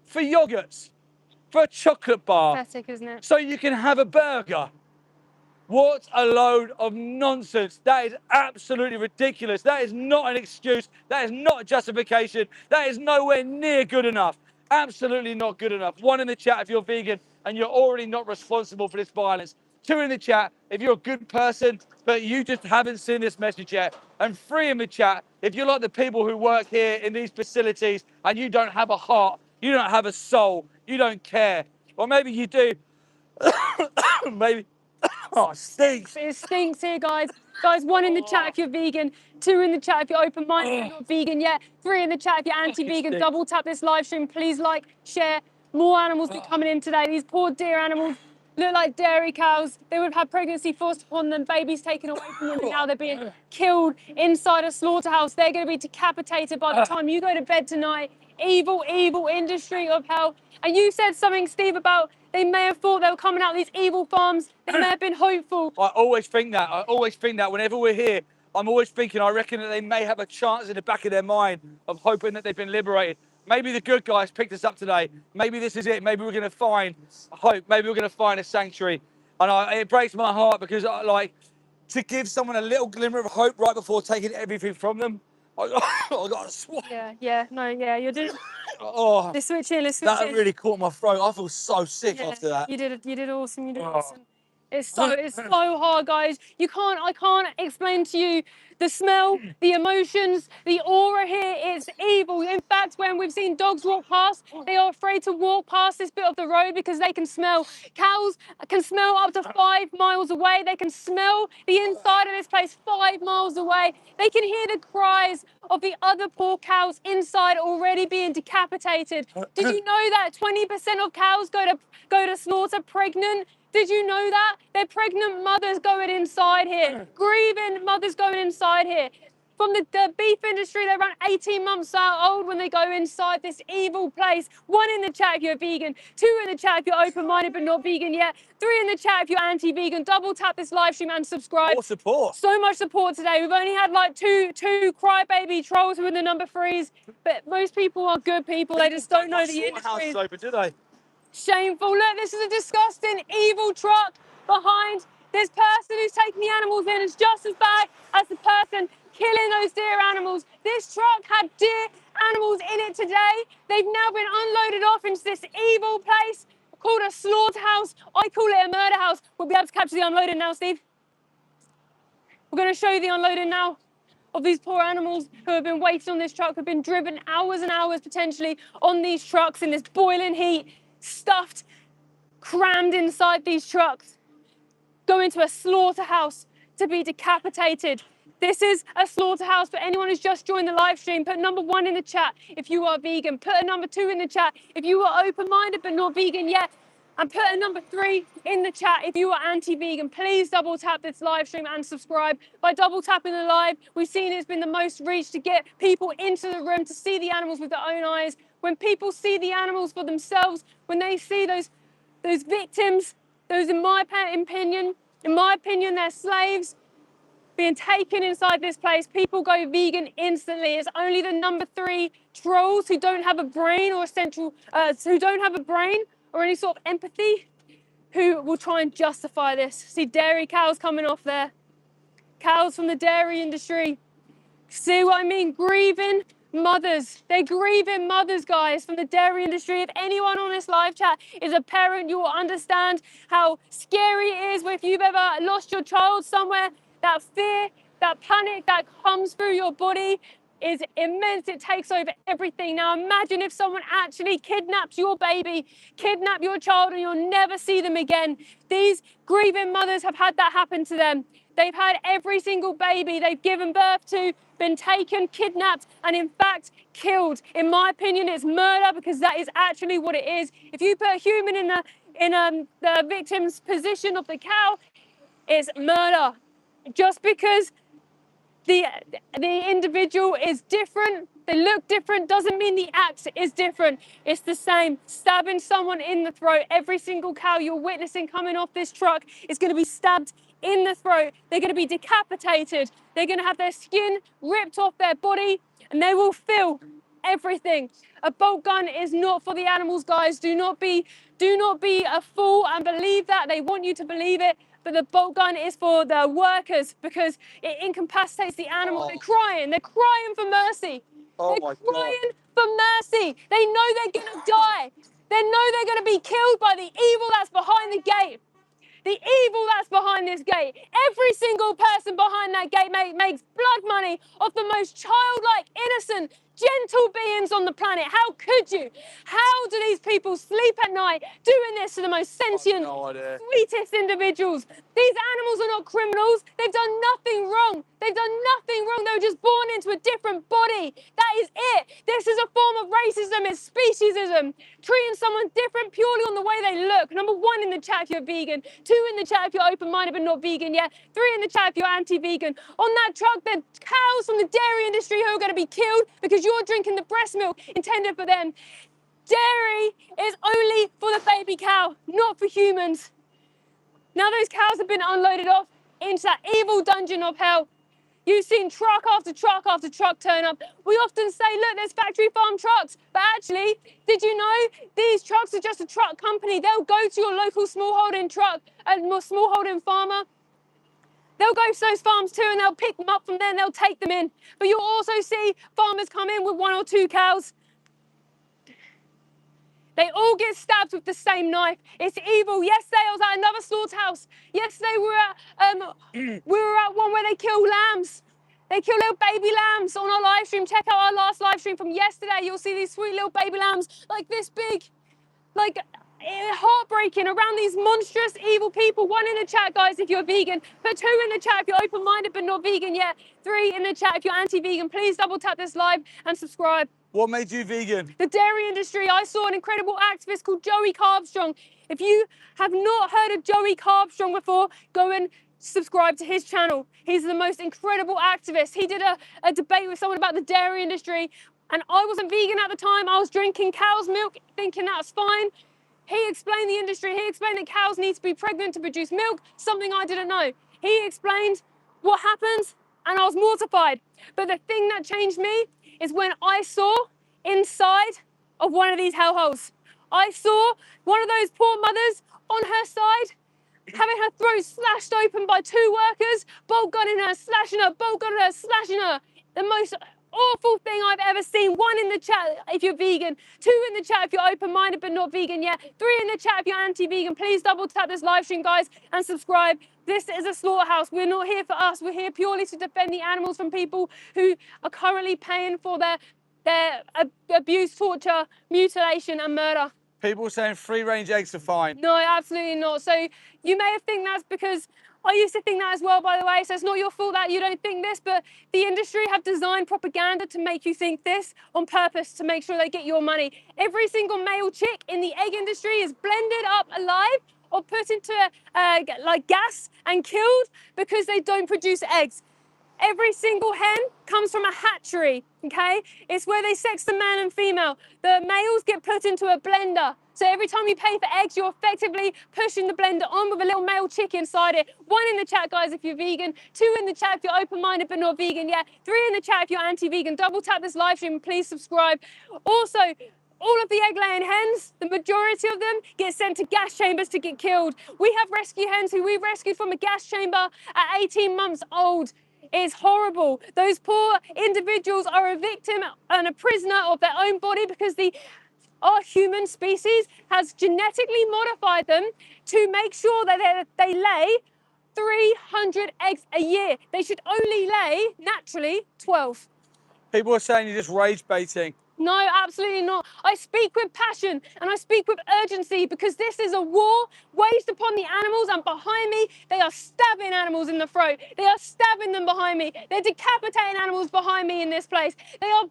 For yogurts, for a chocolate bar, Pathetic, isn't it? so you can have a burger. What a load of nonsense. That is absolutely ridiculous. That is not an excuse. That is not a justification. That is nowhere near good enough. Absolutely not good enough. One in the chat if you're vegan and you're already not responsible for this violence. Two in the chat if you're a good person, but you just haven't seen this message yet. And three in the chat if you're like the people who work here in these facilities and you don't have a heart, you don't have a soul, you don't care. Or maybe you do. Maybe. Oh, it stinks. It stinks here, guys. Guys, 1 in the chat if you're vegan, 2 in the chat if you're open-minded and not vegan yet, 3 in the chat if you're anti-vegan. stinks. Double tap this live stream. Please like, share. More animals be coming in today. These poor dear animals look like dairy cows. They would have had pregnancy forced upon them, babies taken away from them, and now they're being killed inside a slaughterhouse. They're going to be decapitated by the time you go to bed tonight. Evil, evil industry of hell. And you said something, Steve, about they may have thought they were coming out of these evil farms. They may have been hopeful. I always think that. I always think that whenever we're here, I'm always thinking, I reckon that they may have a chance in the back of their mind of hoping that they've been liberated. Maybe the good guys picked us up today. Maybe this is it. Maybe we're going to find hope. Maybe we're going to find a sanctuary. And it breaks my heart because, like, to give someone a little glimmer of hope right before taking everything from them, I got to swat. Yeah, you're doing. Oh, Let's switch in. Let's switch that in. really caught my throat. I feel so sick after that. You did awesome. You did awesome. It's so hard, guys. I can't explain to you the smell, the emotions, the aura here. It's evil. In fact, when we've seen dogs walk past, they are afraid to walk past this bit of the road because they can smell. Cows can smell up to 5 miles away. They can smell the inside of this place 5 miles away. They can hear the cries of the other poor cows inside already being decapitated. Did you know that 20% of cows go to slaughter pregnant? Did you know that? They're pregnant mothers going inside here, grieving mothers going inside here. From the beef industry, they're around 18 months old when they go inside this evil place. 1 in the chat if you're vegan, 2 in the chat if you're open-minded but not vegan yet, 3 in the chat if you're anti-vegan. Double tap this live stream and subscribe. More support. So much support today. We've only had like two crybaby trolls who are the number 3s, but most people are good people. They just don't know the industry. House open, do they? Shameful. Look, this is a disgusting, evil truck behind this person who's taking the animals in. It's just as bad as the person killing those dear animals. This truck had deer animals in it today. They've now been unloaded off into this evil place called a slaughterhouse. I call it a murder house. We'll be able to capture the unloading now, Steve. We're going to show you the unloading now of these poor animals who have been waiting on this truck, who've been driven hours and hours potentially on these trucks in this boiling heat, stuffed, crammed inside these trucks, going to a slaughterhouse to be decapitated. This is a slaughterhouse for anyone who's just joined the live stream. Put number 1 in the chat if you are vegan. Put a number 2 in the chat if you are open-minded but not vegan yet. And put a number 3 in the chat if you are anti-vegan. Please double tap this live stream and subscribe. By double tapping the live, we've seen it's been the most reach to get people into the room to see the animals with their own eyes. When people see the animals for themselves, when they see those victims, those in my opinion, they're slaves being taken inside this place, people go vegan instantly. It's only the number 3 trolls who don't have a brain or who don't have a brain or any sort of empathy who will try and justify this. See dairy cows coming off there. Cows from the dairy industry. See what I mean? Grieving mothers. They're grieving mothers, guys, from the dairy industry. If anyone on this live chat is a parent, you will understand how scary it is if you've ever lost your child somewhere. That fear, that panic that comes through your body is immense. It takes over everything. Now imagine if someone actually kidnaps your baby, kidnap your child, and you'll never see them again. These grieving mothers have had that happen to them. They've had every single baby they've given birth to been taken, kidnapped, and in fact killed. In my opinion, it's murder because that is actually what it is. If you put a human in the victim's position of the cow, it's murder. Just because the individual is different, they look different, doesn't mean the act is different. It's the same. Stabbing someone in the throat. Every single cow you're witnessing coming off this truck is going to be stabbed in the throat. They're going to be decapitated. They're going to have their skin ripped off their body, and they will feel everything. A bolt gun is not for the animals, guys. Do not be a fool and believe that. They want you to believe it. But the bolt gun is for the workers because it incapacitates the animal. Oh. They're crying for mercy. They're crying for mercy. They know they're going to die. They know they're going to be killed by the evil that's behind the gate. The evil that's behind this gate. Every single person behind that gate makes blood money off the most childlike, innocent gentle beings on the planet. How could you? How do these people sleep at night doing this to the most sentient, no idea. sweetest individuals? These animals are not criminals. They've done nothing wrong. They've done nothing wrong. They were just born into a different body. That is it. This is a form of racism. It's speciesism. Treating someone different purely on the way they look. Number 1 in the chat if you're vegan. 2 in the chat if you're open-minded but not vegan yet. 3 in the chat if you're anti-vegan. On that truck, there are cows from the dairy industry who are going to be killed because you're drinking the breast milk intended for them. Dairy is only for the baby cow, not for humans. Now those cows have been unloaded off into that evil dungeon of hell. You've seen truck after truck after truck turn up. We often say, look, there's factory farm trucks. But actually, did you know these trucks are just a truck company? They'll go to your local smallholding truck, a smallholding farmer. They'll go to those farms too and they'll pick them up from there and they'll take them in. But you'll also see farmers come in with 1 or 2 cows. They all get stabbed with the same knife. It's evil. Yesterday I was at another slaughterhouse. Yesterday we were at one where they kill lambs. They kill little baby lambs on our live stream. Check out our last live stream from yesterday. You'll see these sweet little baby lambs like this big. Like, heartbreaking around these monstrous evil people. 1 in the chat, guys, if you're vegan. Put 2 in the chat if you're open-minded but not vegan yet. 3 in the chat if you're anti-vegan. Please double tap this live and subscribe. What made you vegan? The dairy industry. I saw an incredible activist called Joey Carbstrong. If you have not heard of Joey Carbstrong before, go and subscribe to his channel. He's the most incredible activist. He did a debate with someone about the dairy industry, and I wasn't vegan at the time. I was drinking cow's milk, thinking that's fine. He explained the industry. He explained that cows need to be pregnant to produce milk, something I didn't know. He explained what happens, and I was mortified. But the thing that changed me is when I saw inside of one of these hellholes. I saw one of those poor mothers on her side, having her throat slashed open by 2 workers, bolt gunning her, slashing her, bolt gunning her, slashing her. The most awful thing I've ever seen. 1 in the chat if you're vegan, 2 in the chat if you're open-minded but not vegan yet, 3 in the chat if you're anti-vegan. Please double tap this live stream, guys, and subscribe. This is a slaughterhouse. We're not here for us. We're here purely to defend the animals from people who are currently paying for their abuse, torture, mutilation and murder. People saying free-range eggs are fine. No, absolutely not. So you may have think that's because I used to think that as well, by the way. So it's not your fault that you don't think this, but the industry have designed propaganda to make you think this on purpose to make sure they get your money. Every single male chick in the egg industry is blended up alive or put into like gas and killed because they don't produce eggs. Every single hen comes from a hatchery, okay? It's where they sex the man and female. The males get put into a blender. So every time you pay for eggs, you're effectively pushing the blender on with a little male chick inside it. 1 in the chat, guys, if you're vegan. 2 in the chat if you're open-minded but not vegan yet. 3 in the chat if you're anti-vegan. Double tap this live stream and please subscribe. Also, all of the egg-laying hens, the majority of them get sent to gas chambers to get killed. We have rescue hens who we rescued from a gas chamber at 18 months old. It's horrible. Those poor individuals are a victim and a prisoner of their own body because our human species has genetically modified them to make sure that they lay 300 eggs a year. They should only lay, naturally, 12. People are saying you're just rage baiting. No, absolutely not. I speak with passion and I speak with urgency because this is a war waged upon the animals, and behind me, they are stabbing animals in the throat. They are stabbing them behind me. They're decapitating animals behind me in this place. They are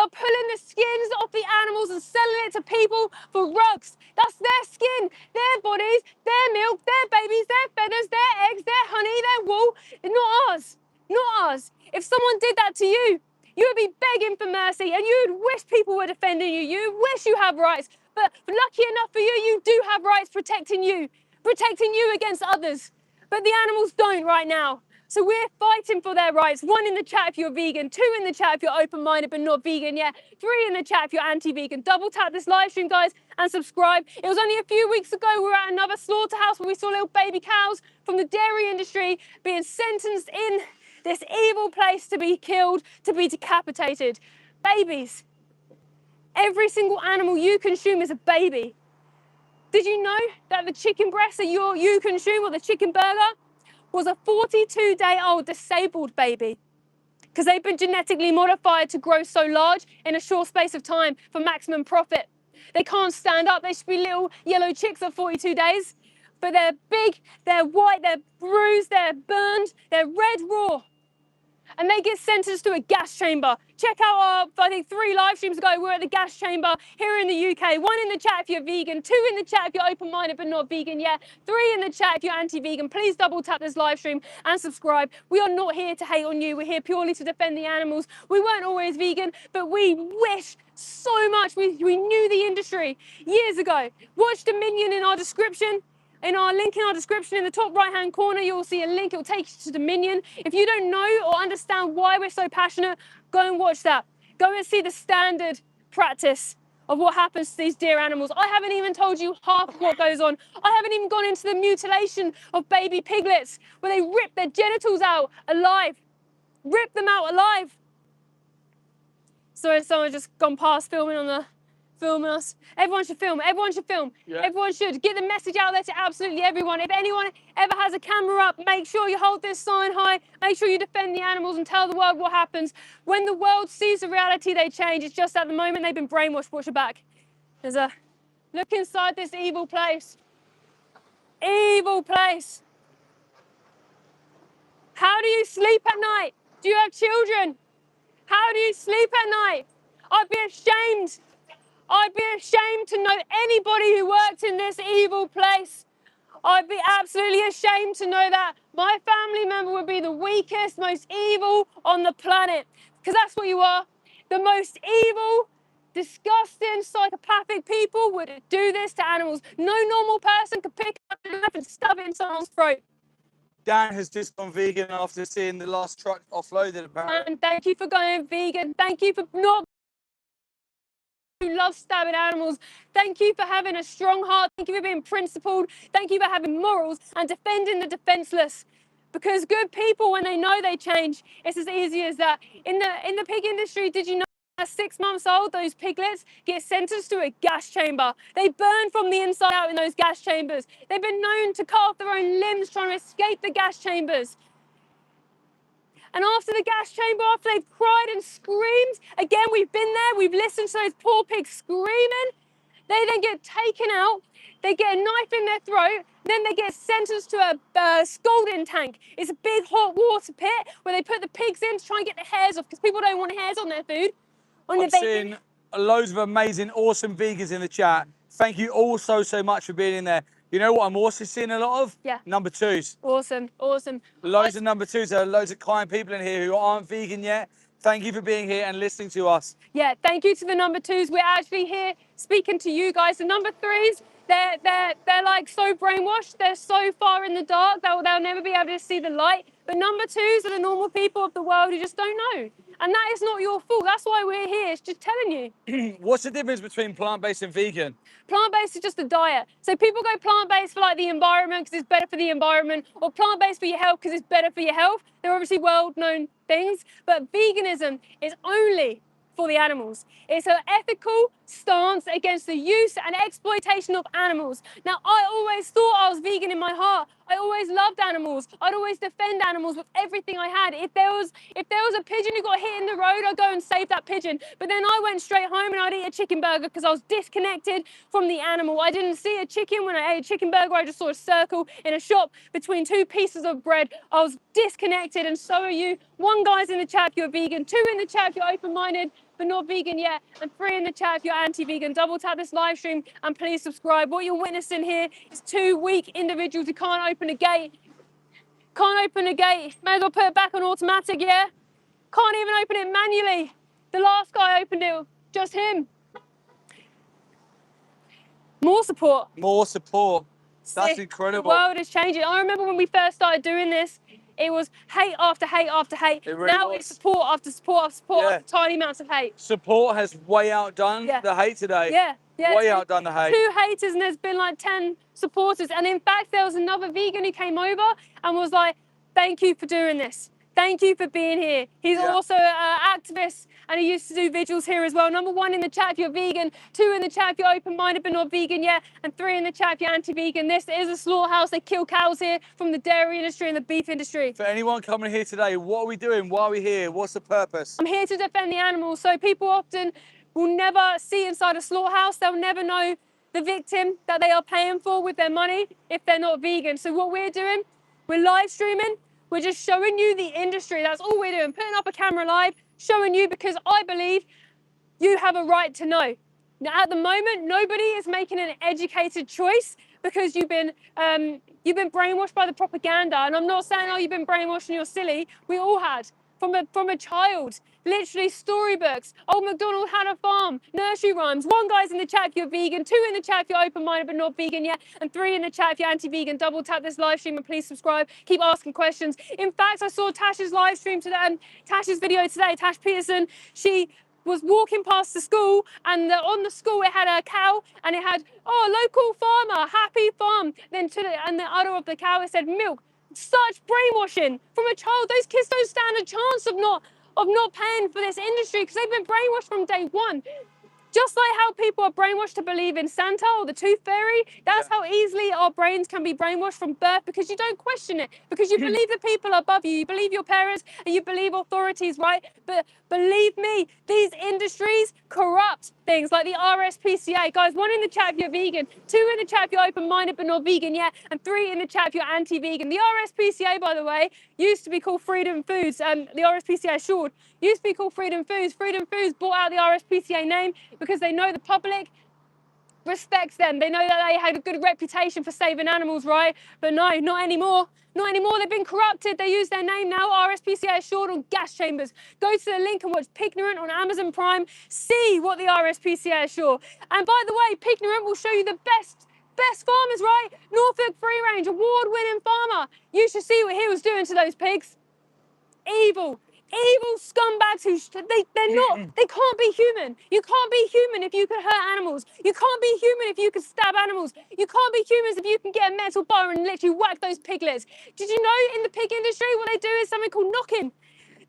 pulling the skins off the animals and selling it to people for rugs. That's their skin, their bodies, their milk, their babies, their feathers, their eggs, their honey, their wool. Not ours. Not ours. If someone did that to you, you would be begging for mercy and you would wish people were defending you. You would wish you have rights. But lucky enough for you, you do have rights protecting you against others. But the animals don't right now. So we're fighting for their rights. 1 in the chat if you're vegan, 2 in the chat if you're open-minded but not vegan yet, 3 in the chat if you're anti-vegan. Double tap this live stream, guys, and subscribe. It was only a few weeks ago we were at another slaughterhouse where we saw little baby cows from the dairy industry being sentenced in this evil place to be killed, to be decapitated. Babies. Every single animal you consume is a baby. Did you know that the chicken breast that you consume, or the chicken burger, was a 42-day-old disabled baby? because they've been genetically modified to grow so large in a short space of time for maximum profit. They can't stand up. They should be little yellow chicks at 42 days, but they're big, they're white, they're bruised, they're burned, they're red raw. And they get sentenced to a gas chamber. Check out our, I think 3 live streams ago, we're at the gas chamber here in the UK. 1 in the chat if you're vegan, 2 in the chat if you're open-minded but not vegan yet, 3 in the chat if you're anti-vegan. Please double tap this live stream and subscribe. We are not here to hate on you. We're here purely to defend the animals. We weren't always vegan, but we wish so much. We knew the industry years ago. Watch Dominion in our description. In our link in our description in the top right hand corner, you'll see a link. It'll take you to Dominion. If you don't know or understand why we're so passionate, go and watch that. Go and see the standard practice of what happens to these dear animals. I haven't even told you half of what goes on. I haven't even gone into the mutilation of baby piglets where they rip their genitals out alive. Rip them out alive. Sorry, someone's just gone past filming us. Everyone should film. Everyone should film. Yeah. Everyone should get the message out there to absolutely everyone. If anyone ever has a camera up, make sure you hold this sign high. Make sure you defend the animals and tell the world what happens. When the world sees the reality, they change. It's just at the moment they've been brainwashed. Watch your back. There's a look inside this evil place. Evil place. How do you sleep at night? Do you have children? How do you sleep at night? I'd be ashamed. I'd be ashamed to know anybody who worked in this evil place. I'd be absolutely ashamed to know that my family member would be the weakest, most evil on the planet. Because that's what you are. The most evil, disgusting, psychopathic people would do this to animals. No normal person could pick up a knife and stab it in someone's throat. Dan has just gone vegan after seeing the last truck offloaded, apparently. And thank you for going vegan. Thank you for not who love stabbing animals. Thank you for having a strong heart. Thank you for being principled. Thank you for having morals and defending the defenseless. Because good people, when they know they change, it's as easy as that. In the pig industry, did you know at 6 months old, those piglets get sentenced to a gas chamber? They burn from the inside out in those gas chambers. They've been known to cut off their own limbs trying to escape the gas chambers. And after the gas chamber, after they've cried and screamed, again, we've been there, we've listened to those poor pigs screaming, they then get taken out, they get a knife in their throat, then they get sentenced to a scalding tank. It's a big hot water pit where they put the pigs in to try and get the hairs off, because people don't want hairs on their food. I've seen loads of amazing, awesome vegans in the chat. Thank you all so much for being in there. You know what I'm also seeing a lot of? Yeah. Number 2s. Awesome, awesome. Loads of number 2s. There are loads of kind people in here who aren't vegan yet. Thank you for being here and listening to us. Yeah, thank you to the number 2s. We're actually here speaking to you guys. The number 3s, they're like so brainwashed. They're so far in the dark. They'll never be able to see the light. But number 2s are the normal people of the world who just don't know. And that is not your fault. That's why we're here. It's just telling you. What's the difference between plant-based and vegan? Plant-based is just a diet. So people go plant-based for like the environment because it's better for the environment, or plant-based for your health because it's better for your health. They're obviously world-known things, but veganism is only for the animals. It's an ethical stance against the use and exploitation of animals. Now, I always thought I was vegan in my heart. I always loved animals. I'd always defend animals with everything I had. If there was a pigeon who got hit in the road, I'd go and save that pigeon. But then I went straight home and I'd eat a chicken burger because I was disconnected from the animal. I didn't see a chicken when I ate a chicken burger. I just saw a circle in a shop between 2 pieces of bread. I was disconnected, and so are you. 1 guy's in the chat if you're vegan, 2 in the chat if you're open-minded but not vegan yet, and 3 in the chat if you're anti-vegan. Double tap this live stream and please subscribe. What you're witnessing here is 2 weak individuals who can't open a gate. Can't open a gate. May as well put it back on automatic, yeah? Can't even open it manually. The last guy opened it, just him. More support. More support. That's incredible. The world is changing. I remember when we first started doing this, it was hate after hate after hate. It really now was. It's support after support after support after tiny amounts of hate. Support has way outdone the hate today. Yeah. Way outdone the hate. 2 haters and there's been like 10 supporters. And in fact, there was another vegan who came over and was like, thank you for doing this. Thank you for being here. He's Yeah. also an activist and he used to do vigils here as well. Number 1 in the chat if you're vegan, 2 in the chat if you're open-minded but not vegan yet, and 3 in the chat if you're anti-vegan. This is a slaughterhouse. They kill cows here from the dairy industry and the beef industry. For anyone coming here today, what are we doing? Why are we here? What's the purpose? I'm here to defend the animals. So people often will never see inside a slaughterhouse. They'll never know the victim that they are paying for with their money if they're not vegan. So what we're doing, we're live streaming. We're just showing you the industry. That's all we're doing. Putting up a camera live, showing you because I believe you have a right to know. Now, at the moment, nobody is making an educated choice because you've been brainwashed by the propaganda. And I'm not saying, oh, you've been brainwashed and you're silly. We all had. From a child, literally storybooks. Old MacDonald had a farm, nursery rhymes. 1 guy's in the chat if you're vegan, 2 in the chat if you're open-minded but not vegan yet, and 3 in the chat if you're anti-vegan. Double tap this live stream and please subscribe. Keep asking questions. In fact, I saw Tash's live stream today, Tash's video today. Tash Peterson, she was walking past the school and on the school it had a cow and it had, oh, local farmer, happy farm. Then and the udder of the cow it said milk. Such brainwashing from a child. Those kids don't stand a chance of not paying for this industry because they've been brainwashed from day 1. Just like how people are brainwashed to believe in Santa or the Tooth Fairy, that's how easily our brains can be brainwashed from birth because you don't question it, because you believe the people above you, you believe your parents, and you believe authorities, right? But believe me, these industries corrupt things like the RSPCA. Guys, 1 in the chat if you're vegan, 2 in the chat if you're open-minded but not vegan yet, and 3 in the chat if you're anti-vegan. The RSPCA, by the way, used to be called Freedom Foods. The RSPCA short used to be called Freedom Foods. Freedom Foods bought out the RSPCA name because they know the public respects them. They know that they had a good reputation for saving animals, right? But no, not anymore. Not anymore. They've been corrupted. They use their name now. RSPCA is short on gas chambers. Go to the link and watch Pignorant on Amazon Prime. See what the RSPCA is short. And by the way, Pignorant will show you the best farmers, right? Norfolk Free Range, award-winning farmer. You should see what he was doing to those pigs. Evil scumbags who they can't be human. You can't be human if you can hurt animals. You can't be human if you can stab animals. You can't be humans if you can get a metal bar and literally whack those piglets. Did you know in the pig industry what they do is something called knocking?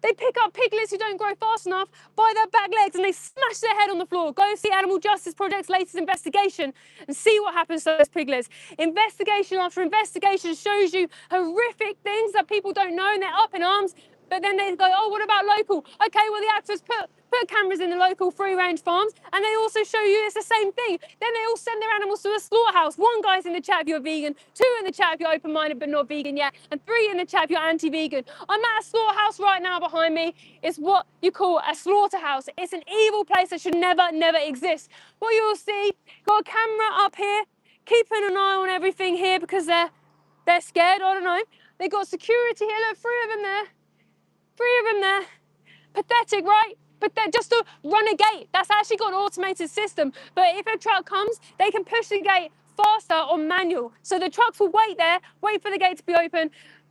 They pick up piglets who don't grow fast enough by their back legs and they smash their head on the floor. Go see Animal Justice Project's latest investigation and see what happens to those piglets. Investigation after investigation shows you horrific things that people don't know and they're up in arms. But then they go, oh, what about local? Okay, well, the actors put cameras in the local free-range farms and they also show you it's the same thing. Then they all send their animals to a slaughterhouse. 1 guy's in the chat if you're vegan, 2 in the chat if you're open-minded but not vegan yet, and 3 in the chat if you're anti-vegan. I'm at a slaughterhouse right now behind me. It's what you call a slaughterhouse. It's an evil place that should never, never exist. What you'll see, got a camera up here, keeping an eye on everything here because they're scared, I don't know. They got security here, look, 3 of them there. 3 of them there. Pathetic, right? But they're just to run a gate. That's actually got an automated system. But if a truck comes, they can push the gate faster on manual. So the trucks will wait there, wait for the gate to be open.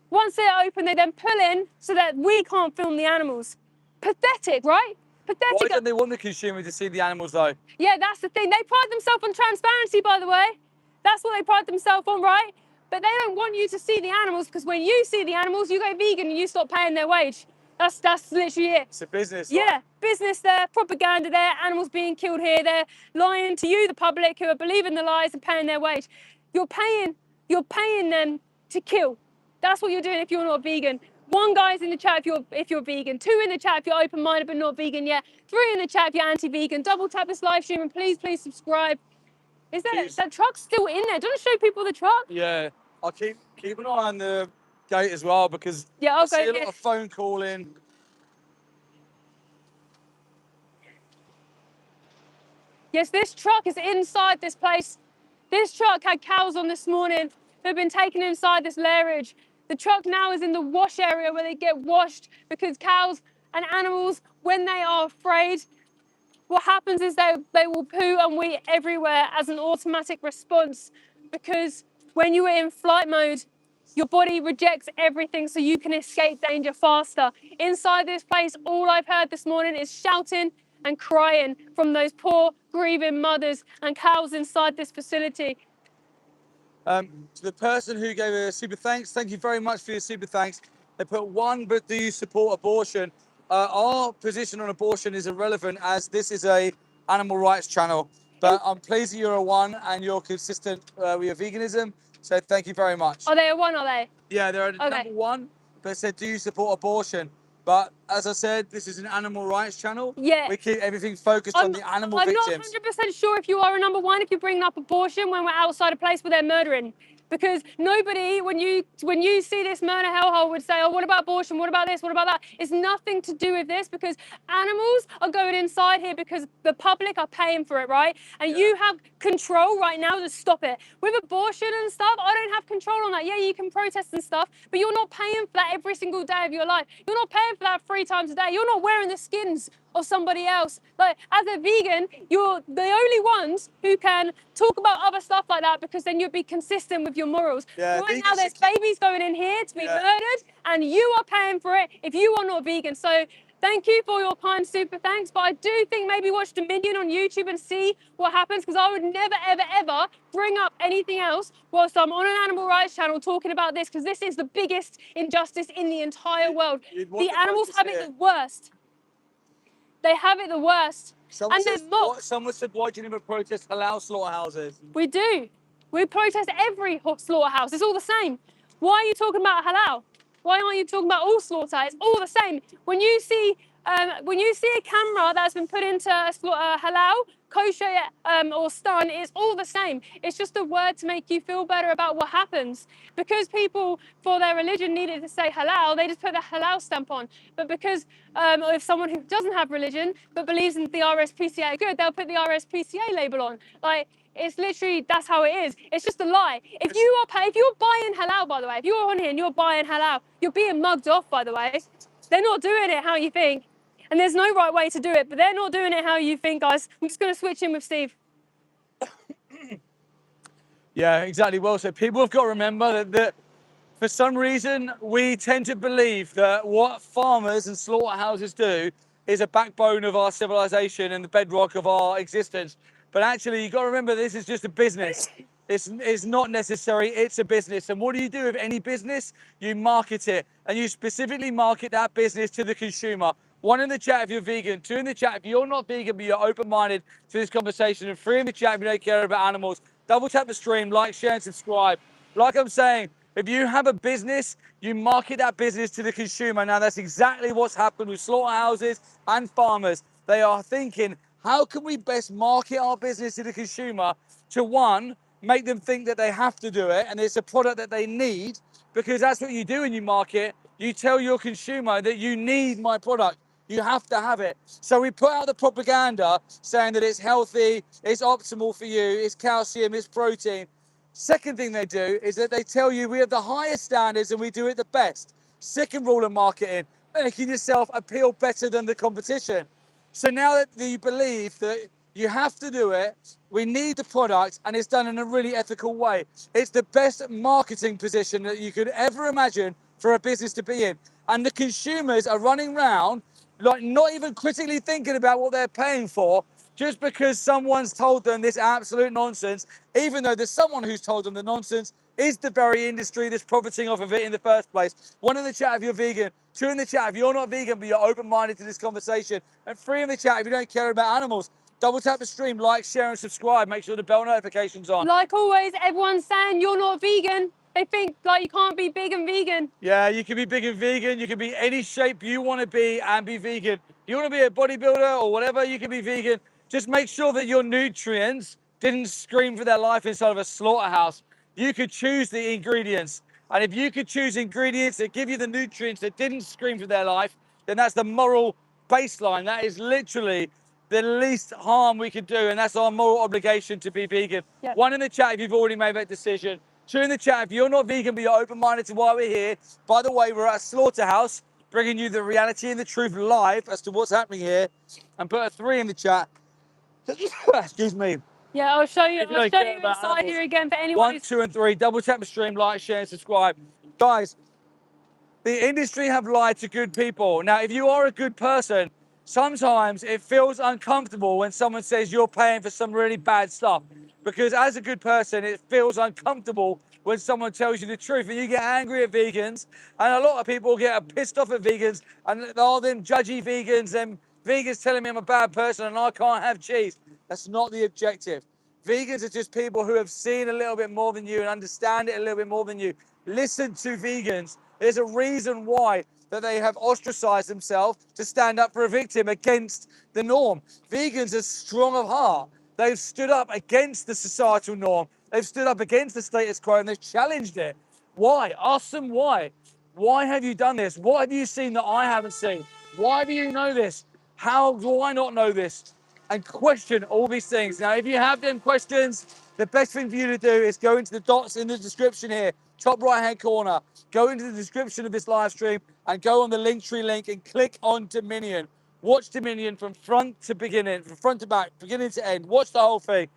Once they're open, they then pull in so that we can't film the animals. Pathetic, right? Pathetic. Why don't they want the consumer to see the animals though? Yeah, that's the thing. They pride themselves on transparency, by the way. That's what they pride themselves on, right? But they don't want you to see the animals because when you see the animals, you go vegan and you stop paying their wage. That's literally it. It's a business. Yeah, Right? business there, propaganda there, animals being killed here. They're lying to you, the public, who are believing the lies and paying their wage. You're paying them to kill. That's what you're doing if you're not vegan. 1 guy's in the chat if you're vegan, 2 in the chat if you're open-minded but not vegan yet, 3 in the chat if you're anti-vegan. Double tap this live stream and please subscribe. Is that truck still in there? Do you want to show people the truck? Yeah, I'll keep an eye on the gate as well because Yeah, I see a lot of phone calling. Yes, this truck is inside this place. This truck had cows on this morning who have been taken inside this lairage. The truck now is in the wash area where they get washed because cows and animals, when they are afraid, what happens is they will poo and wee everywhere as an automatic response because when you are in flight mode, your body rejects everything so you can escape danger faster. Inside this place, all I've heard this morning is shouting and crying from those poor grieving mothers and cows inside this facility. To the person who gave a super thanks, thank you very much for your super thanks. They put one, but do you support abortion? Our position on abortion is irrelevant as this is a animal rights channel. But I'm pleased that you're a one and you're consistent with your veganism. So thank you very much. Are they a one, are they? Yeah, they're Okay. number one, but it said, do you support abortion? But as I said, this is an animal rights channel. Yeah. We keep everything focused on the animal I'm victims. not 100% sure if you are a number one if you're bringing up abortion when we're outside a place where they're murdering. Because nobody, when you see this murder hellhole, would say, oh, what about abortion? What about this? What about that? It's nothing to do with this because animals are going inside here because the public are paying for it, right? And you have control right now to stop it. With abortion and stuff, I don't have control on that. Yeah, you can protest and stuff, but you're not paying for that every single day of your life. You're not paying for that 3 times a day. You're not wearing the skins of somebody else. Like, as a vegan, you're the only ones who can talk about other stuff like that because then you'd be consistent with your morals. Yeah, right now, there's babies going in here to be murdered, and you are paying for it if you are not vegan. So thank you for your kind super thanks, but I do think maybe watch Dominion on YouTube and see what happens because I would never, ever, ever bring up anything else whilst I'm on an animal rights channel talking about this because this is the biggest injustice in the entire world. The animals have it the worst. They have it the worst. Someone and they're mocked. Someone said, why do you never protest halal slaughterhouses? We do. We protest every slaughterhouse. It's all the same. Why are you talking about halal? Why aren't you talking about all slaughter? It's all the same. When you see a camera that's been put into halal, kosher or stun, it's all the same. It's just a word to make you feel better about what happens. Because people, for their religion, needed to say halal, they just put the halal stamp on. But because if someone who doesn't have religion but believes in the RSPCA good, they'll put the RSPCA label on. Like, it's literally, that's how it is. It's just a lie. If you're buying halal, by the way, if you're on here and you're buying halal, you're being mugged off, by the way. They're not doing it how you think. And there's no right way to do it, but they're not doing it how you think, guys. I'm just going to switch in with Steve. Yeah, exactly. Well said. People have got to remember that for some reason, we tend to believe that what farmers and slaughterhouses do is a backbone of our civilization and the bedrock of our existence. But actually, you've got to remember this is just a business. It's not necessary, it's a business. And what do you do with any business? You market it, and you specifically market that business to the consumer. 1 in the chat if you're vegan, 2 in the chat if you're not vegan but you're open-minded to this conversation, and 3 in the chat if you don't care about animals. Double tap the stream, like, share, and subscribe. Like I'm saying, if you have a business, you market that business to the consumer. Now, that's exactly what's happened with slaughterhouses and farmers. They are thinking, how can we best market our business to the consumer to, 1, make them think that they have to do it and it's a product that they need, because that's what you do when you market. You tell your consumer that you need my product. You have to have it. So we put out the propaganda saying that it's healthy, it's optimal for you, it's calcium, it's protein. Second thing they do is that they tell you we have the highest standards and we do it the best. Second rule of marketing, making yourself appeal better than the competition. So now that you believe that you have to do it, we need the product, and it's done in a really ethical way. It's the best marketing position that you could ever imagine for a business to be in. And the consumers are running around, like, not even critically thinking about what they're paying for, just because someone's told them this absolute nonsense, even though there's someone who's told them the nonsense is the very industry that's profiting off of it in the first place. 1 in the chat if you're vegan, 2 in the chat if you're not vegan but you're open-minded to this conversation, and 3 in the chat if you don't care about animals. Double tap the stream, like, share, and subscribe. Make sure the bell notification's on. Like always, everyone's saying you're not vegan. They think like you can't be big and vegan. Yeah, you can be big and vegan. You can be any shape you want to be and be vegan. You want to be a bodybuilder or whatever, you can be vegan. Just make sure that your nutrients didn't scream for their life inside of a slaughterhouse. You could choose the ingredients. And if you could choose ingredients that give you the nutrients that didn't scream for their life, then that's the moral baseline. That is literally the least harm we can do. And that's our moral obligation to be vegan. Yep. 1 in the chat if you've already made that decision. 2 in the chat if you're not vegan but you're open-minded to why we're here. By the way, we're at a slaughterhouse, bringing you the reality and the truth live as to what's happening here. And put a 3 in the chat. Excuse me. Yeah, I'll show you. If you I'll don't show care you about inside animals. here again for anyone 1, who's 2, and 3. Double tap the stream, like, share, and subscribe. Guys, the industry have lied to good people. Now, if you are a good person, sometimes it feels uncomfortable when someone says you're paying for some really bad stuff. Because as a good person, it feels uncomfortable when someone tells you the truth, and you get angry at vegans, and a lot of people get pissed off at vegans, and all them judgy vegans, them vegans telling me I'm a bad person and I can't have cheese. That's not the objective. Vegans are just people who have seen a little bit more than you and understand it a little bit more than you. Listen to vegans. There's a reason why that they have ostracized themselves to stand up for a victim against the norm. Vegans are strong of heart. They've stood up against the societal norm. They've stood up against the status quo and they've challenged it. Why? Ask them why. Why have you done this? What have you seen that I haven't seen? Why do you know this? How do I not know this? And question all these things. Now, if you have them questions, the best thing for you to do is go into the dots in the description here, top right-hand corner. Go into the description of this live stream and go on the Linktree link and click on Dominion. Watch Dominion from front to beginning, from front to back, beginning to end. Watch the whole thing.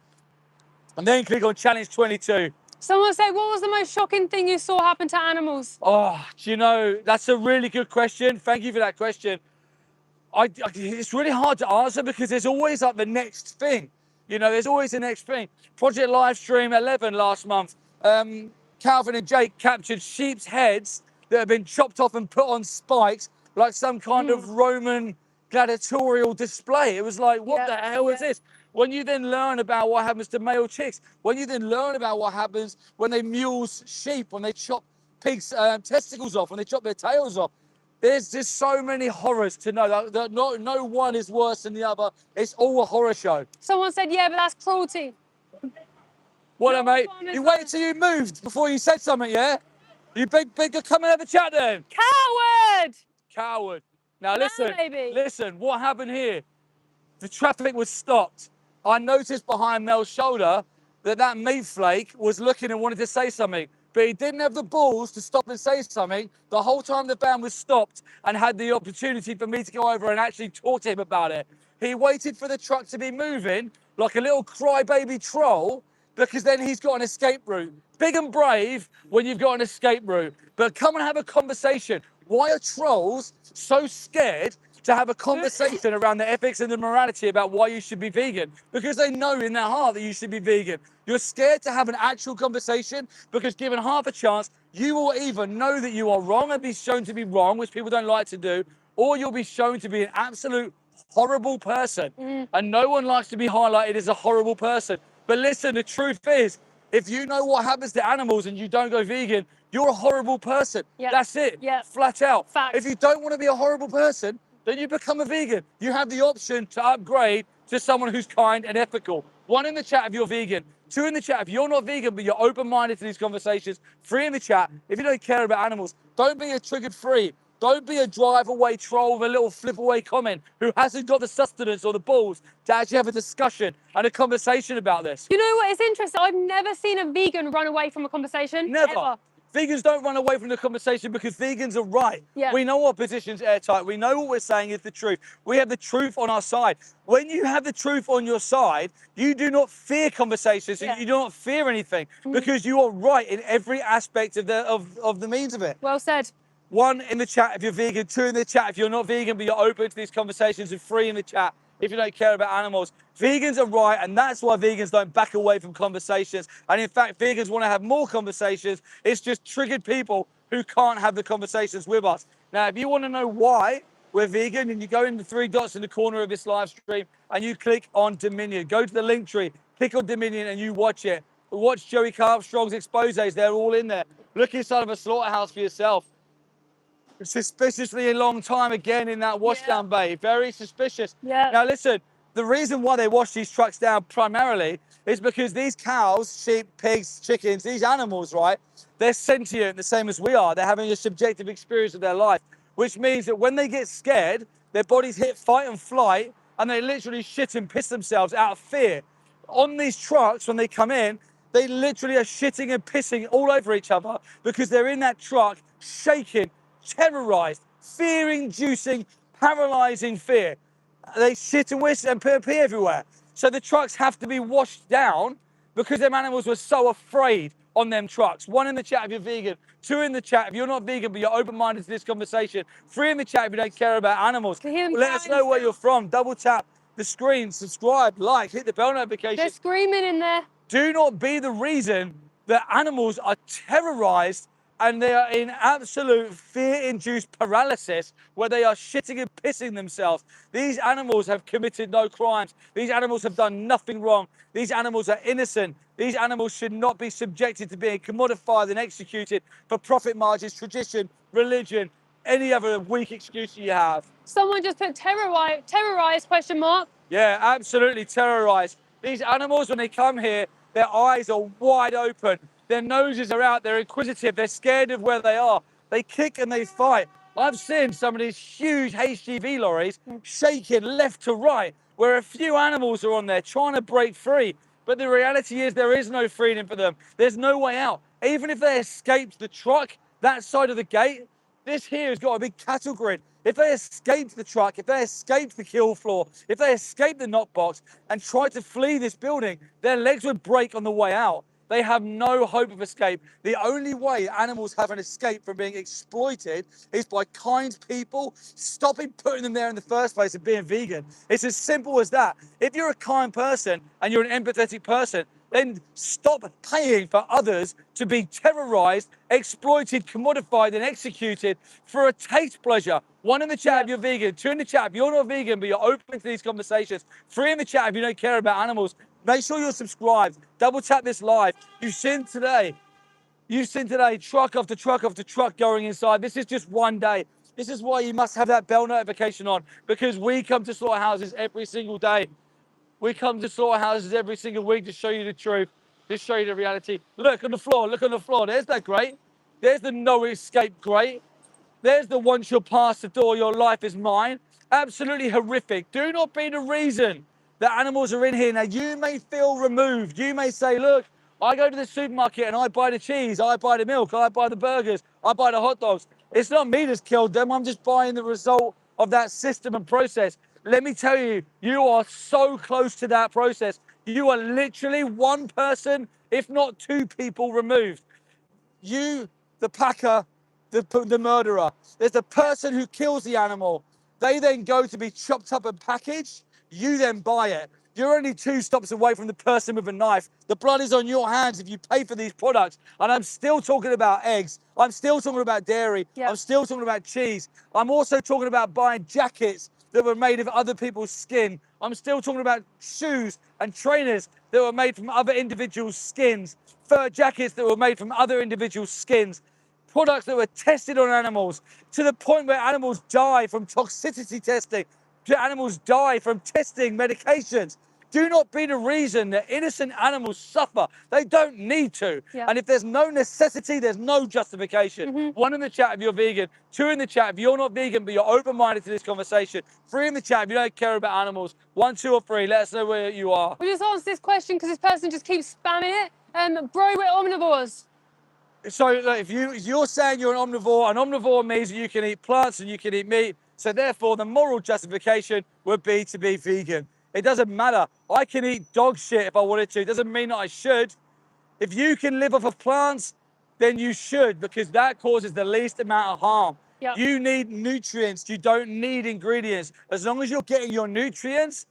And then click on Challenge 22. Someone said, what was the most shocking thing you saw happen to animals? Oh, do you know, that's a really good question. Thank you for that question. It's really hard to answer because there's always like the next thing. You know, there's always the next thing. Project Livestream 11 last month, Calvin and Jake captured sheep's heads that have been chopped off and put on spikes like some kind of Roman gladiatorial display. It was like, what the hell is this? When you then learn about what happens to male chicks, when you then learn about what happens when they muse sheep, when they chop pigs' testicles off, when they chop their tails off, there's just so many horrors to know that no one is worse than the other. It's all a horror show. Someone said, yeah, but that's cruelty. What, No mate? You waited till you moved before you said something, yeah? You big, come and have a chat then. Coward! Coward. Now listen, baby. listen, what happened here? The traffic was stopped. I noticed behind Mel's shoulder that meat flake was looking and wanted to say something, but he didn't have the balls to stop and say something the whole time the van was stopped and had the opportunity for me to go over and actually talk to him about it. He waited for the truck to be moving like a little crybaby troll because then he's got an escape route. Big and brave when you've got an escape route, but come and have a conversation. Why are trolls so scared to have a conversation around the ethics and the morality about why you should be vegan? Because they know in their heart that you should be vegan. You're scared to have an actual conversation because given half a chance, you will either know that you are wrong and be shown to be wrong, which people don't like to do, or you'll be shown to be an absolute horrible person. And no one likes to be highlighted as a horrible person. But listen, the truth is, if you know what happens to animals and you don't go vegan, you're a horrible person. That's it. Flat out. Facts. If you don't want to be a horrible person, then you become a vegan. You have the option to upgrade to someone who's kind and ethical. 1 in the chat if you're vegan. 2 in the chat if you're not vegan, but you're open-minded to these conversations. 3 in the chat if you don't care about animals. Don't be a triggered free. Don't be a drive-away troll with a little flip-away comment who hasn't got the sustenance or the balls to actually have a discussion and a conversation about this. You know what? It's interesting. I've never seen a vegan run away from a conversation. Never. Ever. Vegans don't run away from the conversation because vegans are right. We know our position's airtight. We know what we're saying is the truth. We have the truth on our side. When you have the truth on your side, you do not fear conversations and you do not fear anything because you are right in every aspect of the means of it. Well said. 1 in the chat if you're vegan, 2 in the chat if you're not vegan, but you're open to these conversations, and 3 in the chat if you don't care about animals. Vegans are right, and that's why vegans don't back away from conversations. And in fact, vegans want to have more conversations. It's just triggered people who can't have the conversations with us. Now, if you want to know why we're vegan, and you go in the 3 dots in the corner of this live stream and you click on Dominion, go to the Linktree, click on Dominion and you watch it. Watch Joey Armstrong's exposés, they're all in there. Look inside of a slaughterhouse for yourself. Suspiciously a long time again in that washdown bay. Very suspicious. Now listen, the reason why they wash these trucks down primarily is because these cows, sheep, pigs, chickens, these animals, right, they're sentient the same as we are. They're having a subjective experience of their life, which means that when they get scared, their bodies hit fight and flight and they literally shit and piss themselves out of fear. On these trucks, when they come in, they literally are shitting and pissing all over each other because they're in that truck shaking, terrorized, fear-inducing, paralyzing fear. They shit and whisk and pee everywhere. So the trucks have to be washed down because them animals were so afraid on them trucks. 1 in the chat if you're vegan, 2 in the chat if you're not vegan but you're open-minded to this conversation, 3 in the chat if you don't care about animals. Let us know where you're from. Double tap the screen, subscribe, like, hit the bell notification. They're screaming in there. Do not be the reason The animals are terrorized and they are in absolute fear-induced paralysis where they are shitting and pissing themselves. These animals have committed no crimes. These animals have done nothing wrong. These animals are innocent. These animals should not be subjected to being commodified and executed for profit margins, tradition, religion, any other weak excuse you have. Someone just put terrorize question mark. Yeah, absolutely terrorized. These animals, when they come here, their eyes are wide open. Their noses are out. They're inquisitive. They're scared of where they are. They kick and they fight. I've seen some of these huge HGV lorries shaking left to right, where a few animals are on there trying to break free. But the reality is there is no freedom for them. There's no way out. Even if they escaped the truck, that side of the gate, this here has got a big cattle grid. If they escaped the truck, if they escaped the kill floor, if they escaped the knockbox and tried to flee this building, their legs would break on the way out. They have no hope of escape. The only way animals have an escape from being exploited is by kind people stopping putting them there in the first place and being vegan. It's as simple as that. If you're a kind person and you're an empathetic person, then stop paying for others to be terrorized, exploited, commodified, and executed for a taste pleasure. 1 in the chat if you're vegan, 2 in the chat if you're not vegan, but you're open to these conversations, 3 in the chat if you don't care about animals. Make sure you're subscribed. Double tap this live. You've seen today, truck after truck after truck going inside. This is just one day. This is why you must have that bell notification on, because we come to slaughterhouses every single day. We come to slaughterhouses every single week to show you the truth, to show you the reality. Look on the floor, look on the floor. There's that grate. There's the no escape grate. There's the once you're past the door, your life is mine. Absolutely horrific. Do not be the reason that animals are in here. Now, you may feel removed. You may say, look, I go to the supermarket and I buy the cheese, I buy the milk, I buy the burgers, I buy the hot dogs. It's not me that's killed them. I'm just buying the result of that system and process. Let me tell you, you are so close to that process. You are literally one person, if not 2 people removed. You, the packer, the murderer. There's the person who kills the animal. They then go to be chopped up and packaged. You then buy it. You're only 2 stops away from the person with a knife. The blood is on your hands if you pay for these products. And I'm still talking about eggs. I'm still talking about dairy. I'm still talking about cheese. I'm also talking about buying jackets that were made of other people's skin. I'm still talking about shoes and trainers that were made from other individuals' skins. Fur jackets that were made from other individuals' skins. Products that were tested on animals to the point where animals die from toxicity testing, to animals die from testing medications. Do not be the reason that innocent animals suffer. They don't need to. And if there's no necessity, there's no justification. 1 in the chat if you're vegan, 2 in the chat if you're not vegan, but you're open-minded to this conversation. 3 in the chat if you don't care about animals. 1, 2, or 3, let us know where you are. We just answered this question because this person just keeps spamming it. Bro, we're omnivores. So if you're saying you're an omnivore means that you can eat plants and you can eat meat. So therefore, the moral justification would be to be vegan. It doesn't matter. I can eat dog shit if I wanted to. It doesn't mean that I should. If you can live off of plants, then you should, because that causes the least amount of harm. You need nutrients. You don't need ingredients. As long as you're getting your nutrients,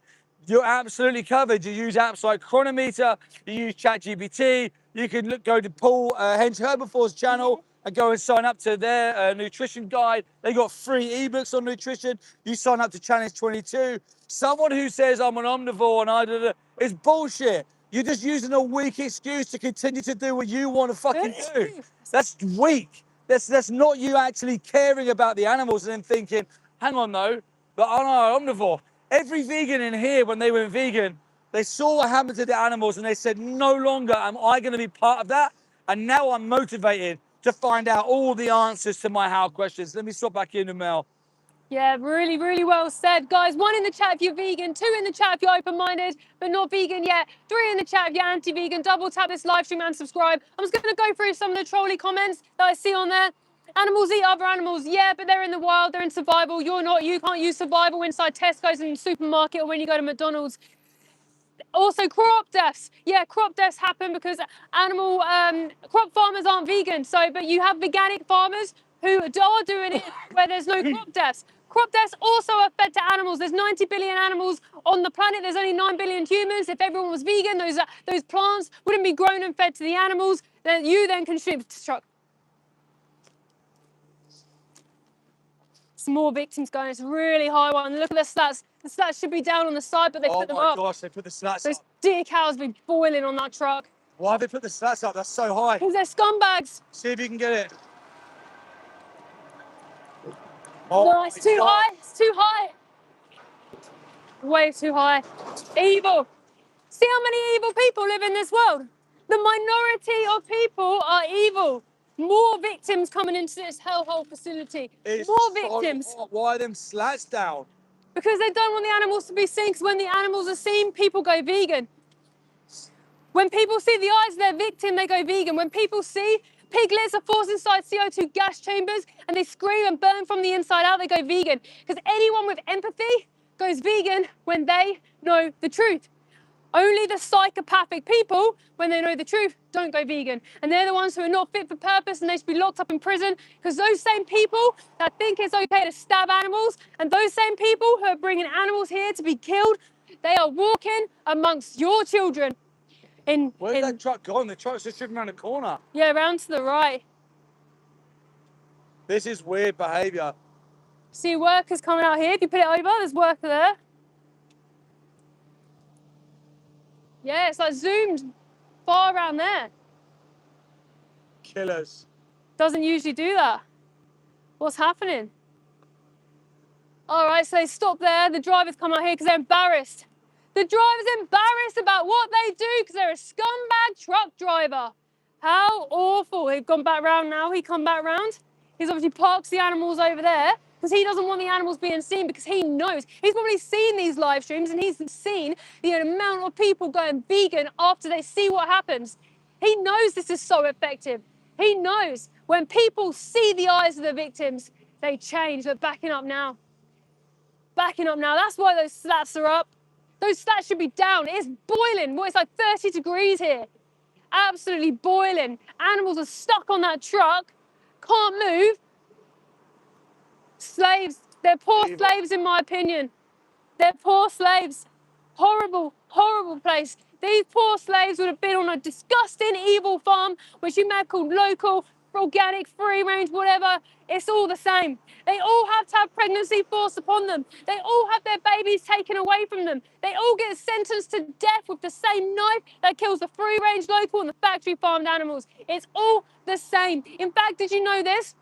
you're absolutely covered. You use apps like Chronometer, you use ChatGPT, you can go to Paul Hench Herbivore's channel and go and sign up to their nutrition guide. They got free ebooks on nutrition. You sign up to Challenge 22. Someone who says I'm an omnivore and is bullshit. You're just using a weak excuse to continue to do what you want to fucking do. That's weak. That's not you actually caring about the animals and then thinking, hang on though, but I'm an omnivore. Every vegan in here, when they went vegan, they saw what happened to the animals and they said, no longer am I going to be part of that. And now I'm motivated to find out all the answers to my how questions. Let me swap back in, Mel. Yeah, really, really well said. Guys, 1 in the chat if you're vegan, 2 in the chat if you're open-minded, but not vegan yet, 3 in the chat if you're anti-vegan. Double tap this live stream and subscribe. I'm just going to go through some of the trolley comments that I see on there. Animals eat other animals, yeah, but they're in the wild, they're in survival. You're not, you can't use survival inside Tesco's and supermarket or when you go to McDonald's. Also, crop deaths. Yeah, crop deaths happen because crop farmers aren't vegan. So, but you have veganic farmers who are doing it where there's no crop deaths. Crop deaths also are fed to animals. There's 90 billion animals on the planet. There's only 9 billion humans. If everyone was vegan, those plants wouldn't be grown and fed to the animals. Then you then contribute to the truck. Some more victims going. It's a really high one. Look at the slats. The slats should be down on the side, but they put them up. Oh my gosh, they put the slats Those up. deer cows be boiling on that truck. Why have they put the slats up? That's so high. Because they're scumbags. See if you can get it. No, it's my too God. high. It's too high. Way too high. Evil. See how many evil people live in this world? The minority of people are evil. More victims coming into this hellhole facility. It's More so victims. hot. Why are them slats down? Because they don't want the animals to be seen, because when the animals are seen, people go vegan. When people see the eyes of their victim, they go vegan. When people see piglets are forced inside CO2 gas chambers and they scream and burn from the inside out, they go vegan. Because anyone with empathy goes vegan when they know the truth. Only the psychopathic people, when they know the truth, don't go vegan. And they're the ones who are not fit for purpose and they should be locked up in prison, because those same people that think it's okay to stab animals and those same people who are bringing animals here to be killed, they are walking amongst your children. Where's that truck gone? The truck's just driven around the corner. Yeah, round to the right. This is weird behaviour. See workers coming out here. If you put it over, there's worker there. Yeah, it's like zoomed far around there. Killers. Doesn't usually do that. What's happening? All right, so they stop there. The drivers come out here because they're embarrassed. The driver's embarrassed about what they do because they're a scumbag truck driver. How awful. They've gone back round now. He come back round. He's obviously parks the animals over there because he doesn't want the animals being seen, because he knows. He's probably seen these live streams and he's seen the amount of people going vegan after they see what happens. He knows this is so effective. He knows when people see the eyes of the victims, they change. They're backing up now. Backing up now. That's why those slats are up. Those slats should be down. It's boiling. Well, it's like 30 degrees here. Absolutely boiling. Animals are stuck on that truck. Can't move. Slaves. They're poor slaves, in my opinion. They're poor slaves. Horrible, horrible place. These poor slaves would have been on a disgusting, evil farm, which you may have called local, organic, free range, whatever. It's all the same. They all have to have pregnancy forced upon them. They all have their babies taken away from them. They all get sentenced to death with the same knife that kills the free range, local, and the factory farmed animals. It's all the same. In fact, did you know this?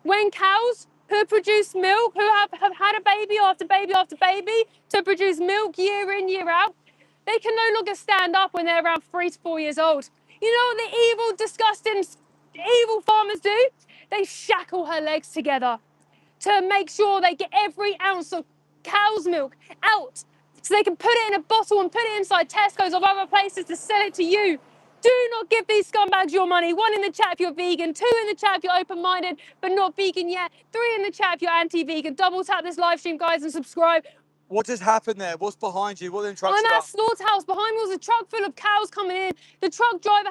When cows who produce milk, who have had a baby after baby after baby to produce milk year in, year out, they can no longer stand up when they're around 3 to 4 years old. You know what the evil, disgusting, evil farmers do? They shackle her legs together to make sure they get every ounce of cow's milk out so they can put it in a bottle and put it inside Tesco's or other places to sell it to you. Do not give these scumbags your money. 1 in the chat if you're vegan, 2 in the chat if you're open-minded but not vegan yet, 3 in the chat if you're anti-vegan. Double tap this live stream, guys, and subscribe. What just happened there? What's behind you? What are them trucks I'm at a about? slaughterhouse. Behind me was a truck full of cows coming in. The truck driver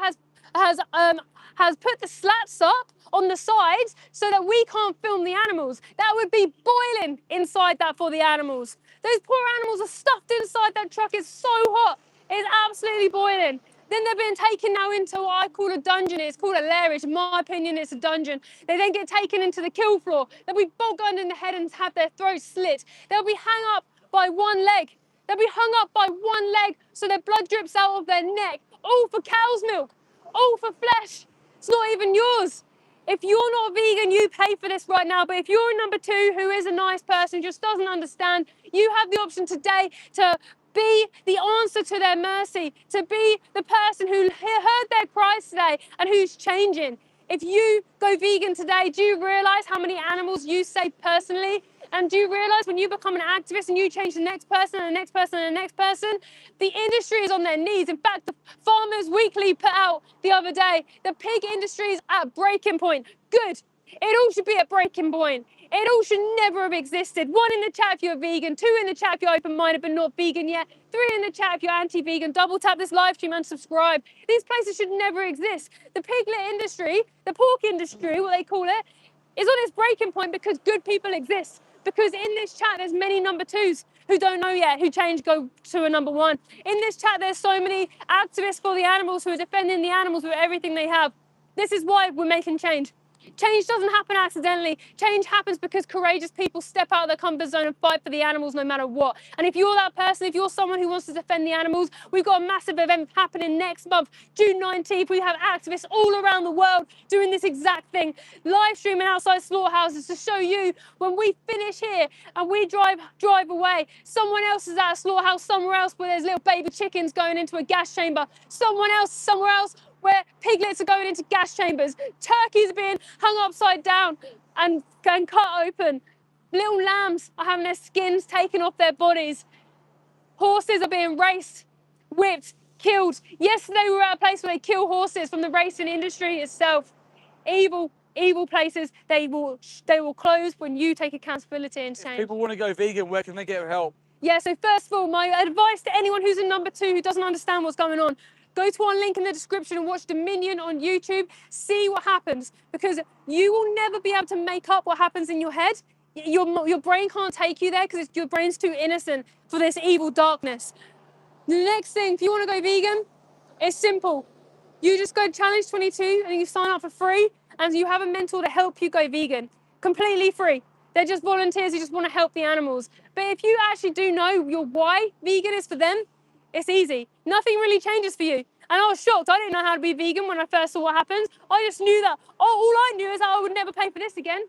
has put the slats up on the sides so that we can't film the animals. That would be boiling inside that for the animals. Those poor animals are stuffed inside that truck. It's so hot. It's absolutely boiling. Then they're being taken now into what I call a dungeon. It's called a lairage. In my opinion, it's a dungeon. They then get taken into the kill floor. They'll be bolt gunned in the head and have their throats slit. They'll be hung up by one leg. They'll be hung up by one leg so their blood drips out of their neck. All for cow's milk. All for flesh. It's not even yours. If you're not vegan, you pay for this right now. But if you're a number 2 who is a nice person, just doesn't understand, you have the option today to be the answer to their mercy, to be the person who heard their cries today and who's changing. If you go vegan today, do you realize how many animals you save personally? And do you realize when you become an activist and you change the next person and the next person and the next person, the industry is on their knees. In fact, the Farmers Weekly put out the other day, the pig industry is at breaking point. Good. It all should be at breaking point. It all should never have existed. 1 in the chat if you're vegan, 2 in the chat if you're open-minded but not vegan yet, 3 in the chat if you're anti-vegan. Double tap this live stream and subscribe. These places should never exist. The piglet industry, the pork industry, what they call it, is on its breaking point because good people exist. Because in this chat, there's many number 2s who don't know yet, who change, go to a number 1. In this chat, there's so many activists for the animals who are defending the animals with everything they have. This is why we're making change. Change doesn't happen accidentally. Change happens because courageous people step out of their comfort zone and fight for the animals no matter what. And if you're that person, if you're someone who wants to defend the animals, we've got a massive event happening next month, June 19th. We have activists all around the world doing this exact thing, live streaming outside slaughterhouses to show you when we finish here and we drive away, someone else is at a slaughterhouse somewhere else where there's little baby chickens going into a gas chamber. Someone else somewhere else where piglets are going into gas chambers, turkeys are being hung upside down and cut open, little lambs are having their skins taken off their bodies, horses are being raced, whipped, killed. Yesterday we were at a place where they kill horses from the racing industry itself. Evil places. They will close when you take accountability and change. If people want to go vegan, where can they get help? Yeah, so first of all, my advice to anyone who's in number 2 who doesn't understand what's going on, go to our link in the description and watch Dominion on YouTube. See what happens, because you will never be able to make up what happens in your head. Your brain can't take you there because your brain's too innocent for this evil darkness. The next thing, if you want to go vegan, it's simple. You just go to Challenge 22 and you sign up for free, and you have a mentor to help you go vegan, completely free. They're just volunteers who just want to help the animals. But if you actually do know your why vegan is for them, it's easy. Nothing really changes for you. And I was shocked. I didn't know how to be vegan when I first saw what happens. I just knew that, all I knew is that I would never pay for this again.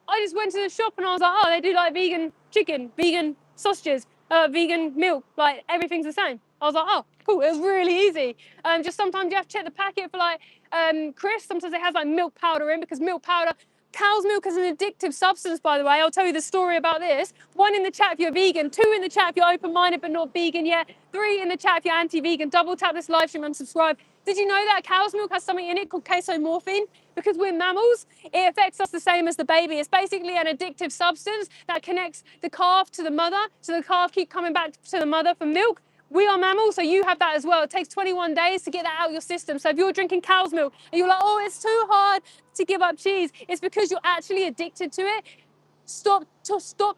I just went to the shop and I was like, oh, they do like vegan chicken, vegan sausages, vegan milk, like everything's the same. I was like, oh, cool, it was really easy. Just sometimes you have to check the packet for like crisps. Sometimes it has like milk powder in, because milk powder, cow's milk is an addictive substance, by the way. I'll tell you the story about this. 1 in the chat if you're vegan, 2 in the chat if you're open-minded but not vegan yet, 3 in the chat if you're anti-vegan. Double tap this live stream and subscribe. Did you know that cow's milk has something in it called casomorphine? Because we're mammals, it affects us the same as the baby. It's basically an addictive substance that connects the calf to the mother, so the calf keep coming back to the mother for milk. We are mammals, so you have that as well. It takes 21 days to get that out of your system. So if you're drinking cow's milk and you're like, oh, it's too hard to give up cheese, it's because you're actually addicted to it. Stop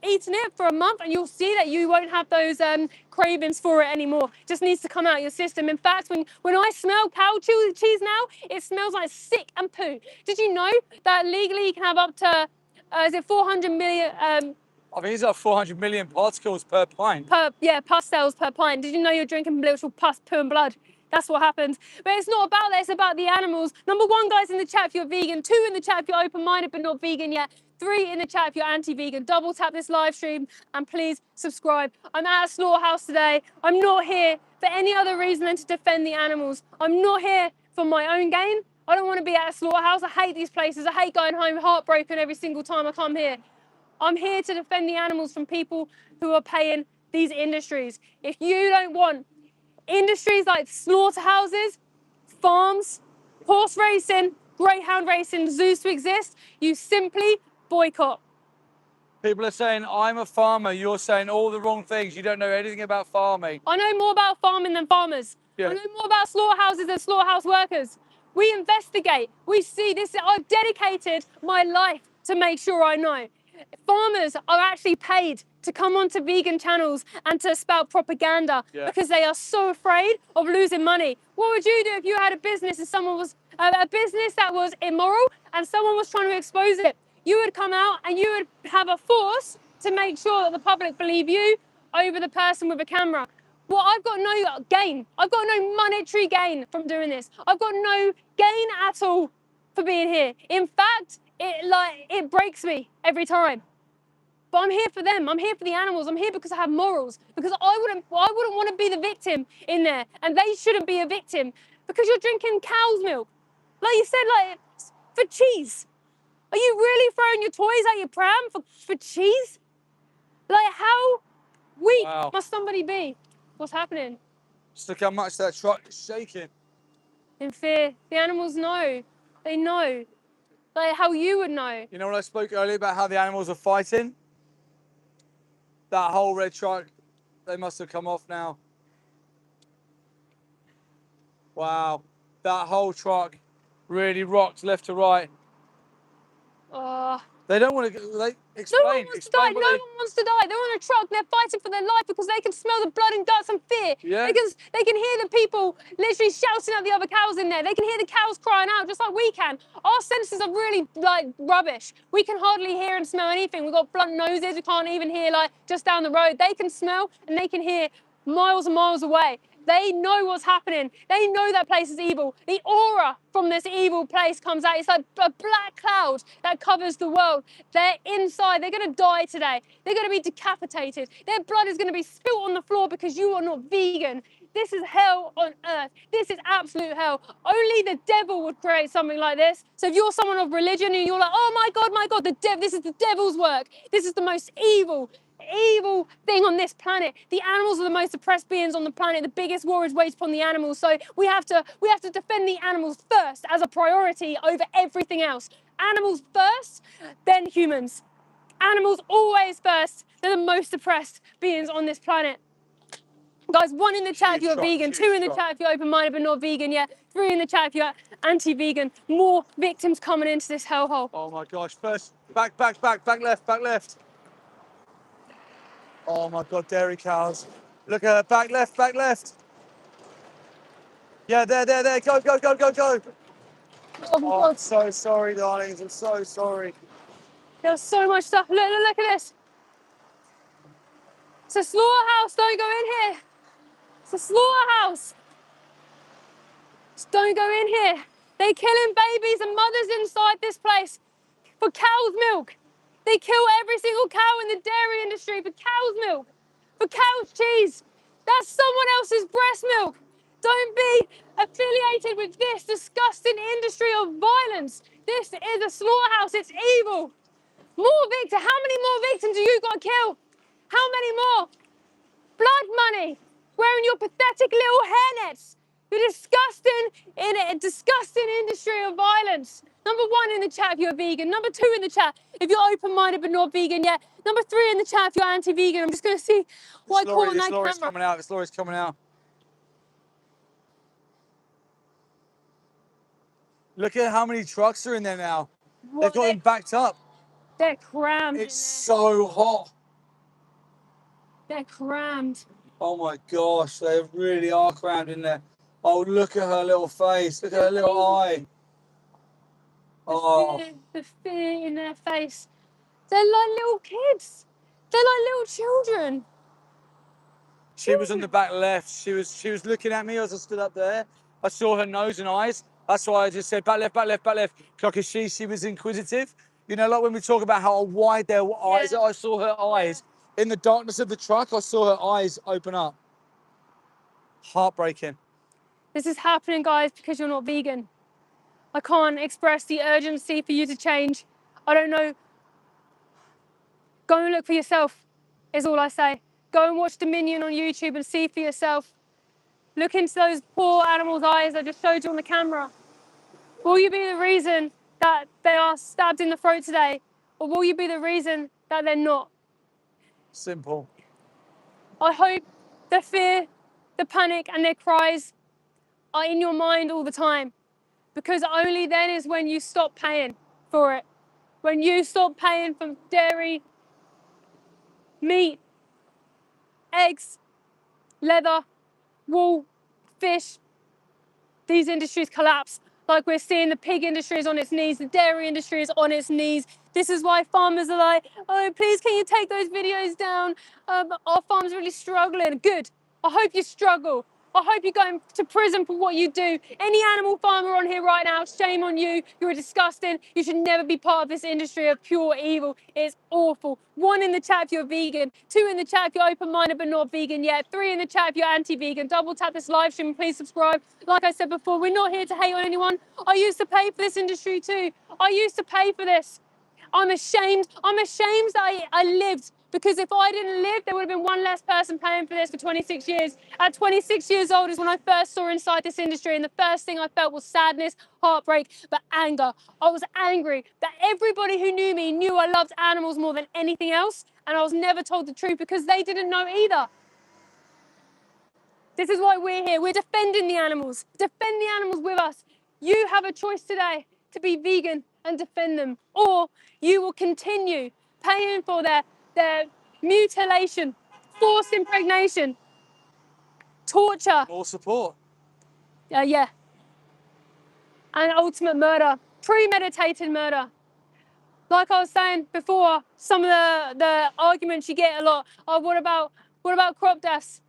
eating it for a month and you'll see that you won't have those cravings for it anymore. It just needs to come out of your system. In fact, when I smell cow cheese now, it smells like sick and poo. Did you know that legally you can have up to, is it 400 million, I think it's like 400 million particles per pint. pus cells per pint. Did you know you're drinking literal pus, poo and blood? That's what happens. But it's not about that, it's about the animals. Number 1, guys, in the chat if you're vegan. 2 in the chat if you're open-minded but not vegan yet. 3 in the chat if you're anti-vegan. Double tap this live stream and please subscribe. I'm at a slaughterhouse today. I'm not here for any other reason than to defend the animals. I'm not here for my own gain. I don't want to be at a slaughterhouse. I hate these places. I hate going home heartbroken every single time I come here. I'm here to defend the animals from people who are paying these industries. If you don't want industries like slaughterhouses, farms, horse racing, greyhound racing, zoos to exist, you simply boycott. People are saying, I'm a farmer. You're saying all the wrong things. You don't know anything about farming. I know more about farming than farmers. Yeah. I know more about slaughterhouses than slaughterhouse workers. We investigate. We see this. I've dedicated my life to make sure I know. Farmers are actually paid to come onto vegan channels and to spout propaganda because they are so afraid of losing money. What would you do if you had a business and someone was a business that was immoral and someone was trying to expose it? You would come out and you would have a force to make sure that the public believe you over the person with a camera. Well, I've got no gain. I've got no monetary gain from doing this. I've got no gain at all for being here. In fact, it breaks me every time. But I'm here for them. I'm here for the animals. I'm here because I have morals. Because I wouldn't want to be the victim in there, and they shouldn't be a victim because you're drinking cow's milk. Like you said, like for cheese. Are you really throwing your toys at your pram for cheese? Like how weak must somebody be? What's happening? Just look how much that truck is shaking. In fear. The animals know. They know. Like how you would know. You know when I spoke earlier about how the animals are fighting? That whole red truck, they must have come off now. Wow, that whole truck really rocked left to right. Oh, They don't want to. Like, No one explain. wants to die. Explain No what one wants to die. They're on a truck. They're fighting for their life because they can smell the blood and guts and fear. Yeah. They can hear the people literally shouting at the other cows in there. They can hear the cows crying out just like we can. Our senses are really like rubbish. We can hardly hear and smell anything. We've got blunt noses. We can't even hear like just down the road. They can smell and they can hear miles and miles away. They know what's happening. They know that place is evil. The aura from this evil place comes out. It's like a black cloud that covers the world. They're inside. They're going to die today. They're going to be decapitated. Their blood is going to be spilt on the floor because you are not vegan. This is hell on earth. This is absolute hell. Only the devil would create something like this. So if you're someone of religion and you're like, oh my God, this is the devil's work. This is the most evil thing on this planet. The animals are the most oppressed beings on the planet. The biggest war is waged upon the animals. So we have to defend the animals first as a priority over everything else. Animals first, then humans. Animals always first. They're the most oppressed beings on this planet. Guys, 1 in the chat if you're vegan, 2 in the chat if you're open-minded but not vegan yet, 3 in the chat if you're anti-vegan. More victims coming into this hellhole. Oh my gosh! First, back left. Oh my God, dairy cows! Look at her, back left. Yeah, there. Go. Oh my Oh, God. I'm so sorry, darlings. I'm so sorry. There's so much stuff. Look at this. It's a slaughterhouse. Don't go in here. It's a slaughterhouse. Just don't go in here. They're killing babies and mothers inside this place for cow's milk. They kill every single cow in the dairy industry for cow's milk, for cow's cheese. That's someone else's breast milk. Don't be affiliated with this disgusting industry of violence. This is a slaughterhouse. It's evil. More victims. How many more victims do you got to kill? How many more? Blood money. Wearing your pathetic little hairnets. You're disgusting in a disgusting industry of violence. Number 1 in the chat if you're vegan. Number 2 in the chat if you're open-minded but not vegan yet. Number 3 in the chat if you're anti-vegan. I'm just going to see what I caught on that This camera. lorry's coming out. Look at how many trucks are in there now. They've got him backed up. They're crammed It's in there. so hot. They're crammed. Oh my gosh, they really are crammed in there. Oh, look at her little face. Look at her little eye. Oh, The fear in their face. They're like little kids. They're like little children. she was on the back left. She was looking at me as I stood up there. I saw her nose and eyes. That's why I just said back left. Because she was inquisitive. You know, like when we talk about how wide their eyes are, I saw her eyes. In the darkness of the truck, I saw her eyes open up. Heartbreaking. This is happening, guys, because you're not vegan. I can't express the urgency for you to change. I don't know. Go and look for yourself, is all I say. Go and watch Dominion on YouTube and see for yourself. Look into those poor animals' eyes I just showed you on the camera. Will you be the reason that they are stabbed in the throat today? Or will you be the reason that they're not? Simple. I hope the fear, the panic, and their cries are in your mind all the time. Because only then is when you stop paying for it. When you stop paying for dairy, meat, eggs, leather, wool, fish, these industries collapse. Like we're seeing the pig industry is on its knees, the dairy industry is on its knees. This is why farmers are like, oh, please can you take those videos down? Our farm's really struggling. Good. I hope you struggle. I hope you're going to prison for what you do. Any animal farmer on here right now, shame on you. You're disgusting. You should never be part of this industry of pure evil. It's awful. 1 in the chat if you're vegan. 2 in the chat if you're open-minded but not vegan yet. 3 in the chat if you're anti-vegan. Double tap this live stream and please subscribe. Like I said before, we're not here to hate on anyone. I used to pay for this industry too. I used to pay for this. I'm ashamed. I'm ashamed that I lived, because if I didn't live, there would have been one less person paying for this for 26 years. At 26 years old is when I first saw inside this industry, and the first thing I felt was sadness, heartbreak, but anger. I was angry that everybody who knew me knew I loved animals more than anything else, and I was never told the truth because they didn't know either. This is why we're here. We're defending the animals. Defend the animals with us. You have a choice today to be vegan and defend them, or you will continue paying for their mutilation, forced impregnation, torture, More support. yeah, and ultimate murder, premeditated murder. Like I was saying before, some of the arguments you get a lot are what about crop dust?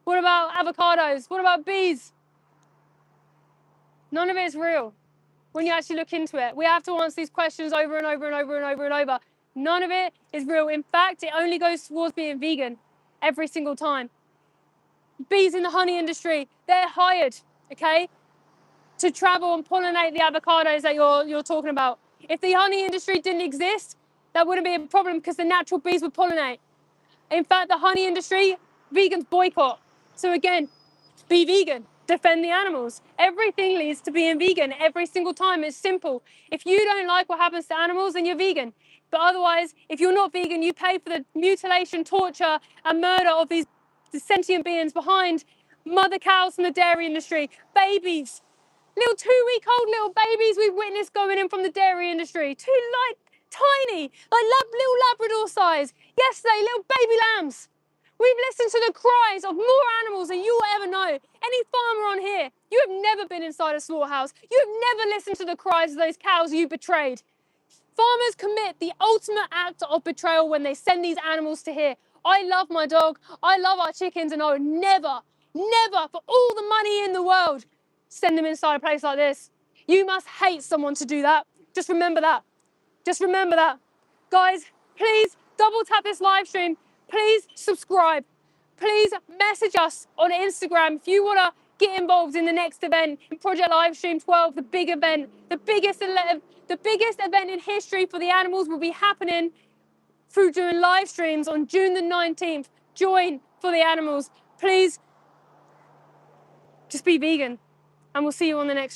What about avocados? What about bees? None of it is real when you actually look into it. We have to answer these questions over and over and over and over and over. None of it is real. In fact, it only goes towards being vegan every single time. Bees in the honey industry, they're hired, okay, to travel and pollinate the avocados that you're talking about. If the honey industry didn't exist, that wouldn't be a problem because the natural bees would pollinate. In fact, the honey industry, vegans boycott. So again, be vegan, defend the animals. Everything leads to being vegan every single time. It's simple. If you don't like what happens to animals, then you're vegan. But otherwise, if you're not vegan, you pay for the mutilation, torture, and murder of these sentient beings behind mother cows from the dairy industry, babies, little 2-week-old little babies we've witnessed going in from the dairy industry. Tiny, little Labrador size. Yesterday, little baby lambs. We've listened to the cries of more animals than you will ever know. Any farmer on here, you have never been inside a slaughterhouse. You have never listened to the cries of those cows you betrayed. Farmers commit the ultimate act of betrayal when they send these animals to here. I love my dog, I love our chickens, and I would never, for all the money in the world, send them inside a place like this. You must hate someone to do that. Just remember that. Just remember that. Guys, please double tap this live stream. Please subscribe. Please message us on Instagram if you want to get involved in the next event, in Project Livestream 12, the big event, the biggest event in history for the animals will be happening through doing live streams on June the 19th. Join for the animals. Please just be vegan, and we'll see you on the next stream.